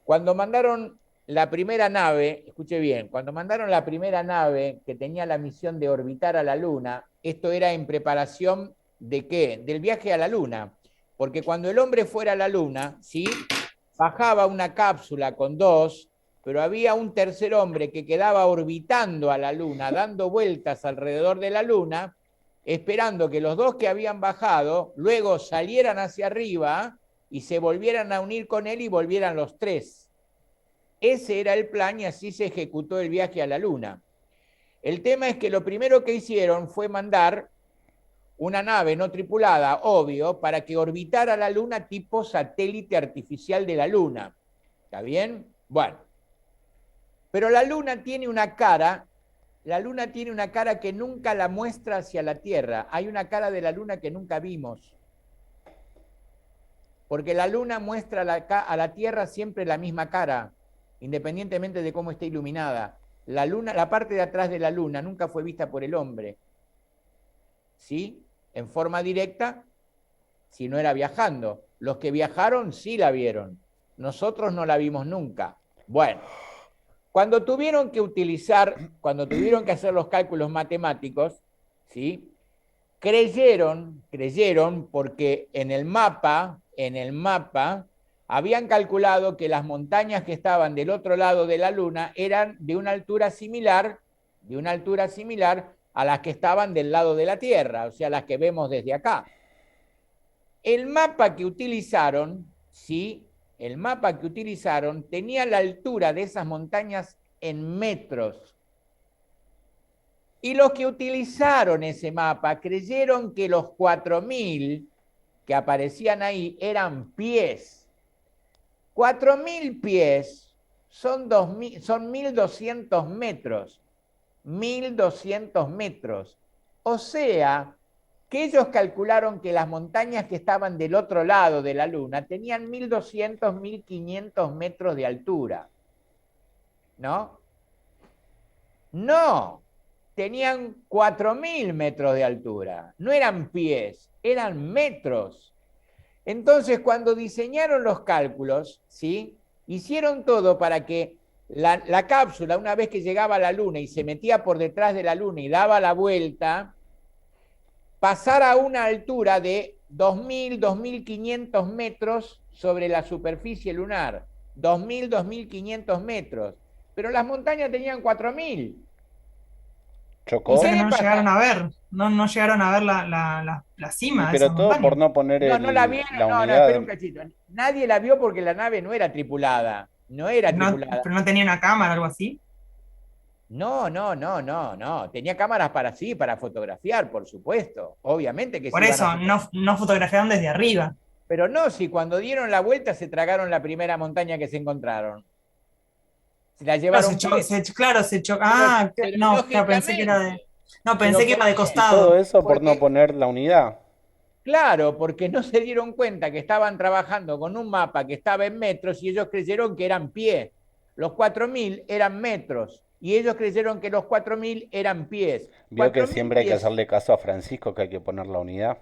Cuando mandaron la primera nave, escuche bien, cuando mandaron la primera nave que tenía la misión de orbitar a la Luna, esto era en preparación ¿de qué? Del viaje a la Luna. Porque cuando el hombre fuera a la Luna, ¿sí? Bajaba una cápsula con dos, pero había un tercer hombre que quedaba orbitando a la Luna, dando vueltas alrededor de la Luna, esperando que los dos que habían bajado luego salieran hacia arriba y se volvieran a unir con él y volvieran los tres. Ese era el plan y así se ejecutó el viaje a la Luna. El tema es que lo primero que hicieron fue mandar una nave no tripulada, obvio, para que orbitara la Luna tipo satélite artificial de la Luna. ¿Está bien? Bueno. Pero la Luna tiene una cara que nunca la muestra hacia la Tierra. Hay una cara de la Luna que nunca vimos. Porque la Luna muestra a la Tierra siempre la misma cara, independientemente de cómo esté iluminada. La Luna, la parte de atrás de la Luna nunca fue vista por el hombre. ¿Sí? En forma directa, si no era viajando. Los que viajaron sí la vieron. Nosotros no la vimos nunca. Bueno, cuando tuvieron que hacer los cálculos matemáticos, ¿sí? Creyeron porque en el mapa habían calculado que las montañas que estaban del otro lado de la Luna eran de una altura similar a las que estaban del lado de la Tierra, o sea, las que vemos desde acá. El mapa que utilizaron, ¿sí? El mapa que utilizaron tenía la altura de esas montañas en metros. Y los que utilizaron ese mapa creyeron que los 4.000 que aparecían ahí eran pies. 4.000 pies son 1.200 metros. 1.200 metros. O sea, que ellos calcularon que las montañas que estaban del otro lado de la Luna tenían 1.200, 1.500 metros de altura. ¿No? No, tenían 4.000 metros de altura. No eran pies, eran metros. Entonces, cuando diseñaron los cálculos, ¿sí? Hicieron todo para que la cápsula, una vez que llegaba a la Luna y se metía por detrás de la Luna y daba la vuelta, pasara a una altura de 2.000, 2.500 metros sobre la superficie lunar. 2.000, 2.500 metros. Pero las montañas tenían 4.000. ¿Chocó? O sea que no pasa? llegaron a ver, no llegaron a ver la cima de Pero esa todo montaña. por no poner No la vieron, la no, unidad. espera un cachito. Nadie la vio porque la nave no era tripulada. No era tripulada. Pero no tenía una cámara o algo así. No. Tenía cámaras para fotografiar, por supuesto. Obviamente que Por sí. eso, no fotografiaron desde arriba. Pero no, si cuando dieron la vuelta se tragaron la primera montaña que se encontraron. Se la Claro, llevaron. se chocó. Ah, pero no, claro, pensé que era de. lógicamente. No, pensé que era de Y costado. todo eso por Porque- no poner la unidad. Claro, porque no se dieron cuenta que estaban trabajando con un mapa que estaba en metros y ellos creyeron que eran pies. Los 4.000 eran metros y ellos creyeron que los 4.000 eran pies. Vio que 4.000 siempre hay que pies, hacerle caso a Francisco, que hay que poner la unidad.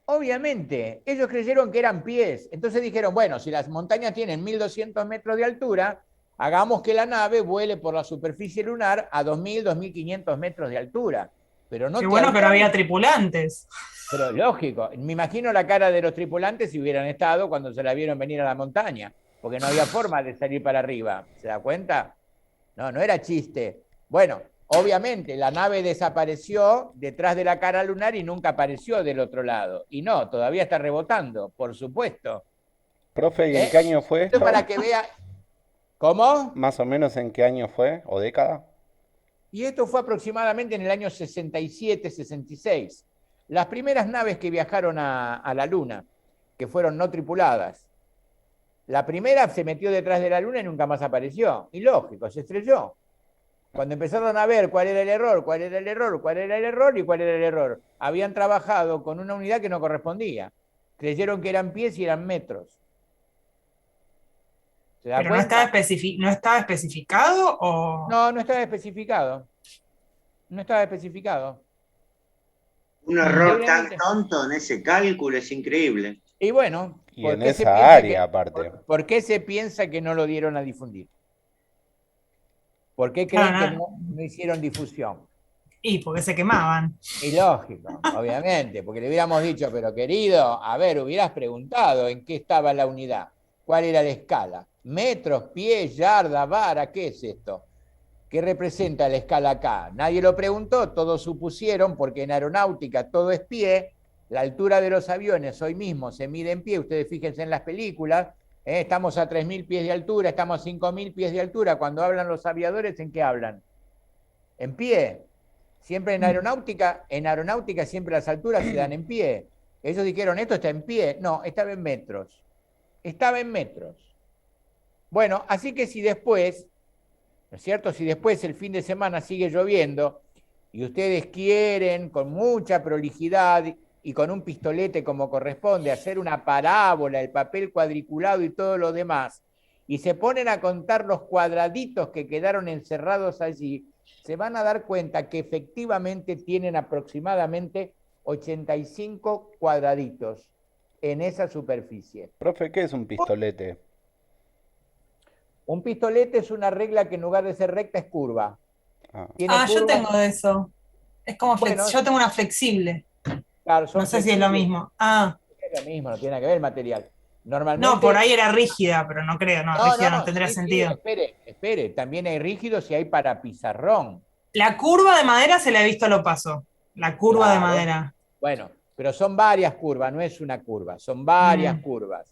obviamente, ellos creyeron que eran pies. Entonces dijeron, bueno, si las montañas tienen 1.200 metros de altura, hagamos que la nave vuele por la superficie lunar a 2.000, 2.500 metros de altura. Pero no Qué te bueno que no había alcanza. tripulantes. Pero lógico, me imagino la cara de los tripulantes si hubieran estado cuando se la vieron venir a la montaña, porque no había forma de salir para arriba. ¿Se da cuenta? No era chiste. Bueno, obviamente la nave desapareció detrás de la cara lunar y nunca apareció del otro lado. Y no, todavía está rebotando, por supuesto. Profe, ¿y en qué año fue Esto esto? para que vea. ¿Cómo? Más o menos en qué año fue, o década. Y esto fue aproximadamente en el año 67, 66. Las primeras naves que viajaron a la Luna, que fueron no tripuladas. La primera se metió detrás de la Luna y nunca más apareció. Y lógico, se estrelló. Cuando empezaron a ver cuál era el error y cuál era el error, habían trabajado con una unidad que no correspondía. Creyeron que eran pies y eran metros. ¿Se da Pero no cuenta? estaba especificado o. No estaba especificado. No estaba especificado. Un error tan Increíblemente. tonto en ese cálculo es increíble. Y bueno, Y ¿por en qué se esa piensa área, aparte. ¿por qué se piensa que no lo dieron a difundir? ¿Por qué creen que no hicieron difusión? Y porque se quemaban. Y lógico, obviamente, porque le hubiéramos dicho, pero querido, a ver, hubieras preguntado en qué estaba la unidad, cuál era la escala, metros, pies, yarda, vara, ¿qué es esto? ¿Qué representa la escala acá? Nadie lo preguntó, todos supusieron, porque en aeronáutica todo es pie, la altura de los aviones hoy mismo se mide en pie, ustedes fíjense en las películas, estamos a 3.000 pies de altura, estamos a 5.000 pies de altura, cuando hablan los aviadores, ¿en qué hablan? En pie. Siempre en aeronáutica siempre las alturas se dan en pie. Ellos dijeron, esto está en pie. No, estaba en metros. Estaba en metros. Bueno, así que si después, ¿no es cierto? Si después el fin de semana sigue lloviendo y ustedes quieren con mucha prolijidad y con un pistolete como corresponde hacer una parábola, el papel cuadriculado y todo lo demás, y se ponen a contar los cuadraditos que quedaron encerrados allí, se van a dar cuenta que efectivamente tienen aproximadamente 85 cuadraditos en esa superficie. Profe, ¿qué es un pistolete? Un pistolete es una regla que en lugar de ser recta es curva. Ah. Tiene Ah, yo curvas, tengo de eso. Es como Bueno, yo tengo una flexible. claro, son No sé si es lo flexibles. mismo. Ah, Es lo mismo, no tiene nada que ver el material. Normalmente. No, por ahí era rígida, pero no creo, no, rígida no tendría sí, sentido. espere. También hay rígidos y hay para pizarrón. La curva de madera se la he visto a lo paso. La curva de Claro. madera. Bueno, pero son varias curvas, no es una curva, son varias curvas.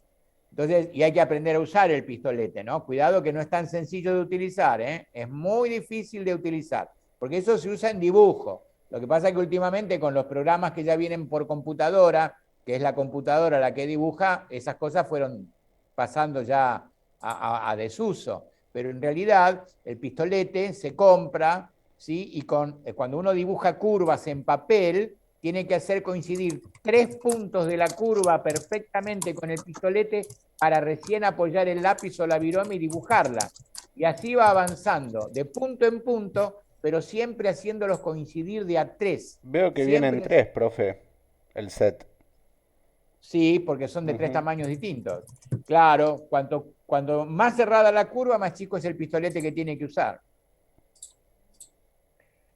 Entonces, y hay que aprender a usar el pistolete, ¿no? Cuidado que no es tan sencillo de utilizar, ¿eh? Es muy difícil de utilizar, porque eso se usa en dibujo. Lo que pasa es que últimamente con los programas que ya vienen por computadora, que es la computadora la que dibuja, esas cosas fueron pasando ya a desuso. Pero en realidad el pistolete se compra, ¿sí? Y cuando uno dibuja curvas en papel, tiene que hacer coincidir 3 puntos de la curva perfectamente con el pistolete para recién apoyar el lápiz o la virome y dibujarla. Y así va avanzando, de punto en punto, pero siempre haciéndolos coincidir de a 3. Veo que Siempre... vienen 3, profe, el set. Sí, porque son de 3 tamaños distintos. Claro, cuanto más cerrada la curva, más chico es el pistolete que tiene que usar.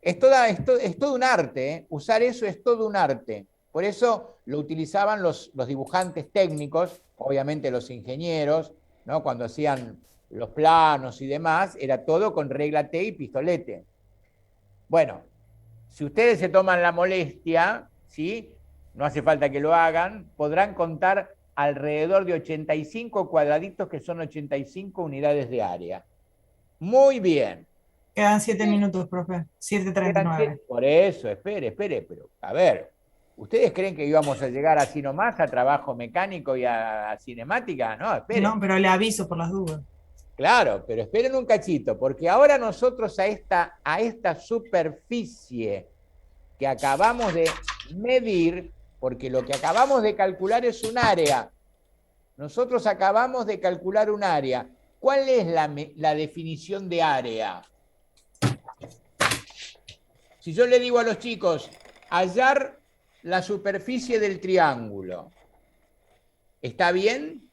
Es todo un arte, ¿eh? Usar eso es todo un arte. Por eso lo utilizaban los dibujantes técnicos, obviamente los ingenieros, ¿no? Cuando hacían los planos y demás, era todo con regla T y pistolete. Bueno, si ustedes se toman la molestia, ¿sí? No hace falta que lo hagan, podrán contar alrededor de 85 cuadraditos que son 85 unidades de área. Muy bien. Quedan 7 minutos, profe. 7:39. Por eso, espere, pero a ver, ¿ustedes creen que íbamos a llegar así nomás a trabajo mecánico y a cinemática? No, esperen. No, pero le aviso por las dudas. Claro, pero esperen un cachito, porque ahora nosotros a esta superficie que acabamos de medir, porque lo que acabamos de calcular es un área. Nosotros acabamos de calcular un área. ¿Cuál es la definición de área? Si yo le digo a los chicos, hallar la superficie del triángulo, ¿está bien?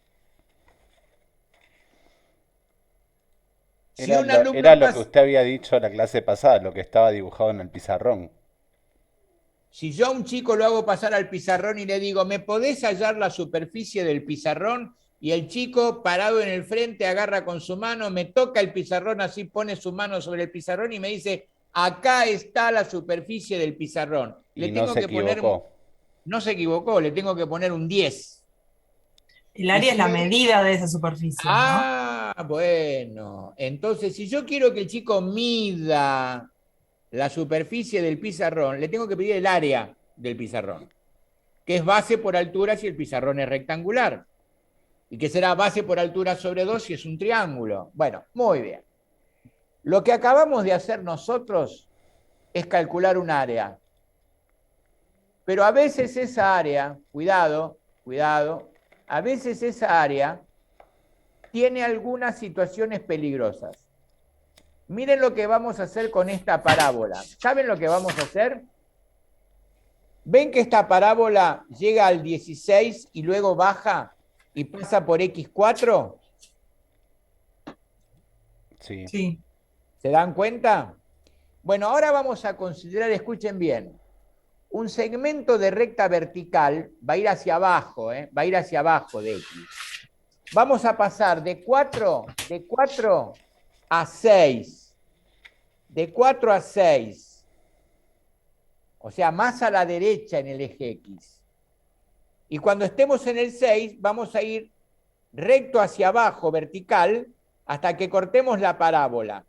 Si un alumno Era lo que usted había dicho en la clase pasada, lo que estaba dibujado en el pizarrón. Si yo a un chico lo hago pasar al pizarrón y le digo, ¿me podés hallar la superficie del pizarrón? Y el chico parado en el frente agarra con su mano, me toca el pizarrón, así pone su mano sobre el pizarrón y me dice, acá está la superficie del pizarrón. Y no se equivocó. No se equivocó, le tengo que poner un 10. El área es la medida de esa superficie, ¿no? Bueno. Entonces, si yo quiero que el chico mida la superficie del pizarrón, le tengo que pedir el área del pizarrón, que es base por altura si el pizarrón es rectangular, y que será base por altura sobre 2 si es un triángulo. Bueno, muy bien. Lo que acabamos de hacer nosotros es calcular un área. Pero a veces esa área, cuidado, a veces esa área tiene algunas situaciones peligrosas. Miren lo que vamos a hacer con esta parábola. ¿Saben lo que vamos a hacer? ¿Ven que esta parábola llega al 16 y luego baja y pasa por X4? Sí. ¿Se dan cuenta? Bueno, ahora vamos a considerar, escuchen bien, un segmento de recta vertical va a ir hacia abajo, va a ir hacia abajo de X. Vamos a pasar de 4 a 6. De 4 a 6. O sea, más a la derecha en el eje X. Y cuando estemos en el 6, vamos a ir recto hacia abajo, vertical, hasta que cortemos la parábola.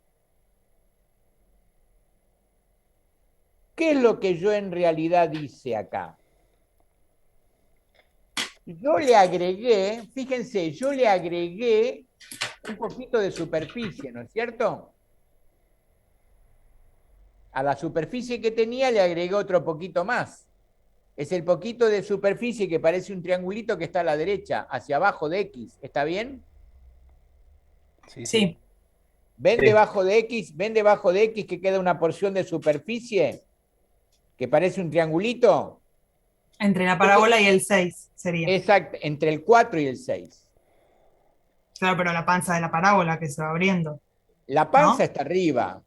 ¿Qué es lo que yo en realidad hice acá? Yo le agregué, fíjense, yo le agregué un poquito de superficie, ¿no es cierto? A la superficie que tenía le agregué otro poquito más. Es el poquito de superficie que parece un triangulito que está a la derecha, hacia abajo de X. ¿Está bien? Sí. ¿Ven debajo de X? ¿Ven debajo de X que queda una porción de superficie que parece un triangulito? Entre la parábola y el 6 sería. Exacto, entre el 4 y el 6. Claro, pero la panza de la parábola que se va abriendo. La panza ¿no? está arriba.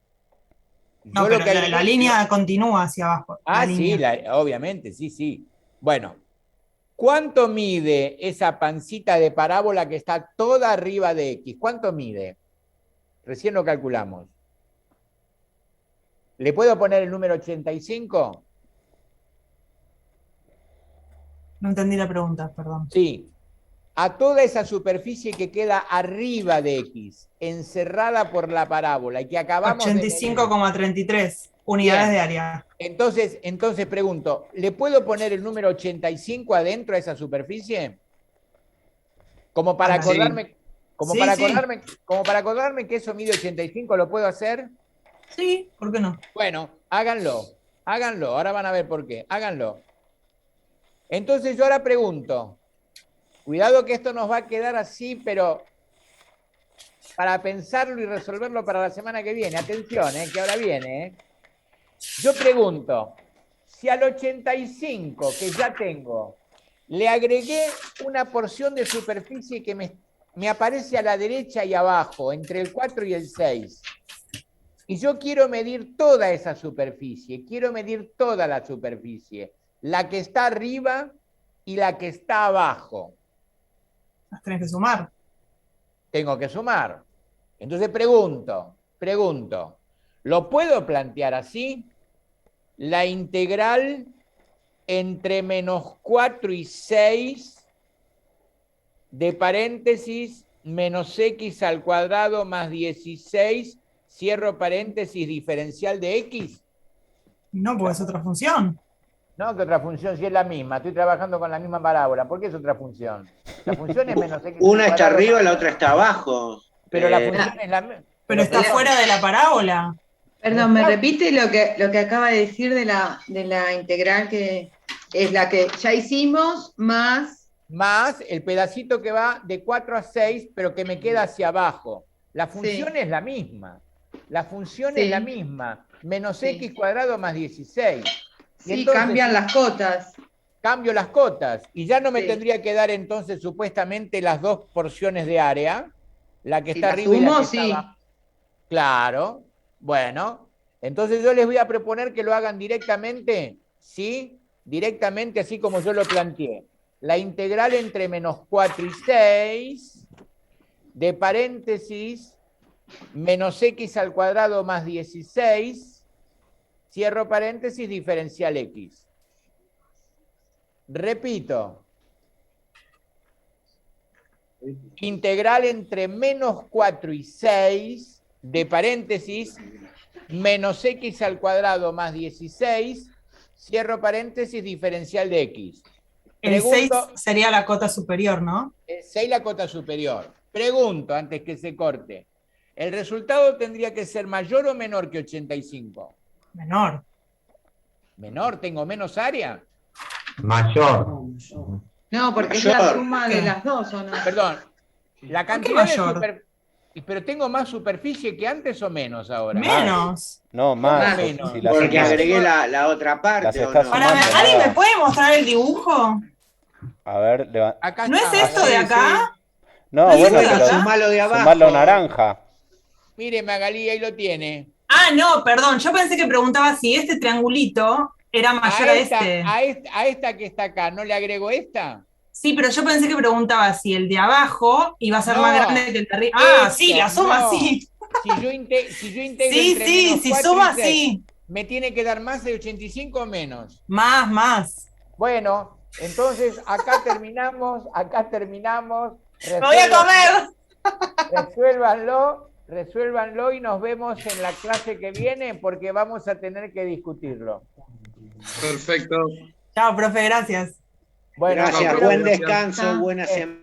No, pero la línea continúa hacia abajo. Ah, sí, obviamente, sí. Bueno, ¿Cuánto mide esa pancita de parábola que está toda arriba de X? ¿Cuánto mide? Recién lo calculamos. ¿Le puedo poner el número 85? No entendí la pregunta, perdón. Sí. A toda esa superficie que queda arriba de X, encerrada por la parábola, y que acabamos de medir. 85,33 unidades Bien. de área. Entonces pregunto, ¿le puedo poner el número 85 adentro de esa superficie? Como para Ah, sí. acordarme, como Sí, para sí. acordarme que eso mide 85, ¿lo puedo hacer? Sí, ¿por qué no? Bueno, háganlo, ahora van a ver por qué, háganlo. Entonces yo ahora pregunto, cuidado que esto nos va a quedar así, pero para pensarlo y resolverlo para la semana que viene, atención, que ahora viene, Yo pregunto, si al 85 que ya tengo, le agregué una porción de superficie que me aparece a la derecha y abajo, entre el 4 y el 6, y yo quiero medir toda esa superficie, quiero medir toda la superficie, la que está arriba y la que está abajo. Las tenés que sumar. Tengo que sumar. Entonces pregunto, ¿lo puedo plantear así? La integral entre menos 4 y 6 de paréntesis menos x al cuadrado más 16, cierro paréntesis, diferencial de x. No, pues es otra función. No, que otra función, si es la misma, estoy trabajando con la misma parábola. ¿Por qué es otra función? La función es menos x. Una al está cuadrado arriba, más- la otra está abajo. Pero la función es la misma. Pero está fuera de la parábola. Perdón, ¿me repite lo que acaba de decir de la integral que es la que ya hicimos, Más el pedacito que va de 4 a 6, pero que me queda hacia abajo. La función es la misma. La función es la misma. Menos x cuadrado más 16. Y sí, entonces, cambian las cotas? cambio las cotas. Y ya no me Sí. tendría que dar entonces supuestamente las dos porciones de área. La que Si está la arriba y la sumo, que está sí. abajo. Claro. Bueno. Entonces yo les voy a proponer que lo hagan directamente. ¿Sí? Directamente así como yo lo planteé. La integral entre menos 4 y 6 de paréntesis menos x al cuadrado más 16, cierro paréntesis, diferencial x. Repito, integral entre menos 4 y 6 de paréntesis menos x al cuadrado más 16, cierro paréntesis, diferencial de x. El 6 Pregunto- sería la cota superior, ¿no? 6 la cota superior. Pregunto antes que se corte. ¿El resultado tendría que ser mayor o menor que 85? Menor. ¿Menor? ¿Tengo menos área? Mayor. No, porque es la Mayor. suma de las dos, ¿o no? Perdón. La ¿Por qué cantidad de mayor? superficie. Pero tengo más superficie que antes o menos ahora. Menos. No, más. menos? Si las Porque sumás. agregué la otra parte. Las ¿o estás no? Ahora, sumando, ¿alguien nada. me puede mostrar el dibujo? A ver, Acá ¿No es está. esto de acá? No, ¿No es bueno, esto de pero acá? Sumalo de abajo. sumalo naranja. Mire, Magalí, ahí lo tiene. Ah, no, perdón. Yo pensé que preguntaba si este triangulito era mayor a este. A esta que está acá, ¿no le agrego esta? Sí, pero yo pensé que preguntaba si el de abajo iba a ser No, más grande que el de arriba. Ah, esto, sí, la suma no. sí. Si yo integro Sí, entre sí, menos si 4 suma y 6, sí. ¿me tiene que dar más de 85 o menos? Más. Bueno, entonces acá terminamos. ¡Me voy a comer! Resuélvanlo y nos vemos en la clase que viene porque vamos a tener que discutirlo. Perfecto. Chao, profe, gracias. Bueno, Gracias, espero buen que- descanso, buena Eh, semana.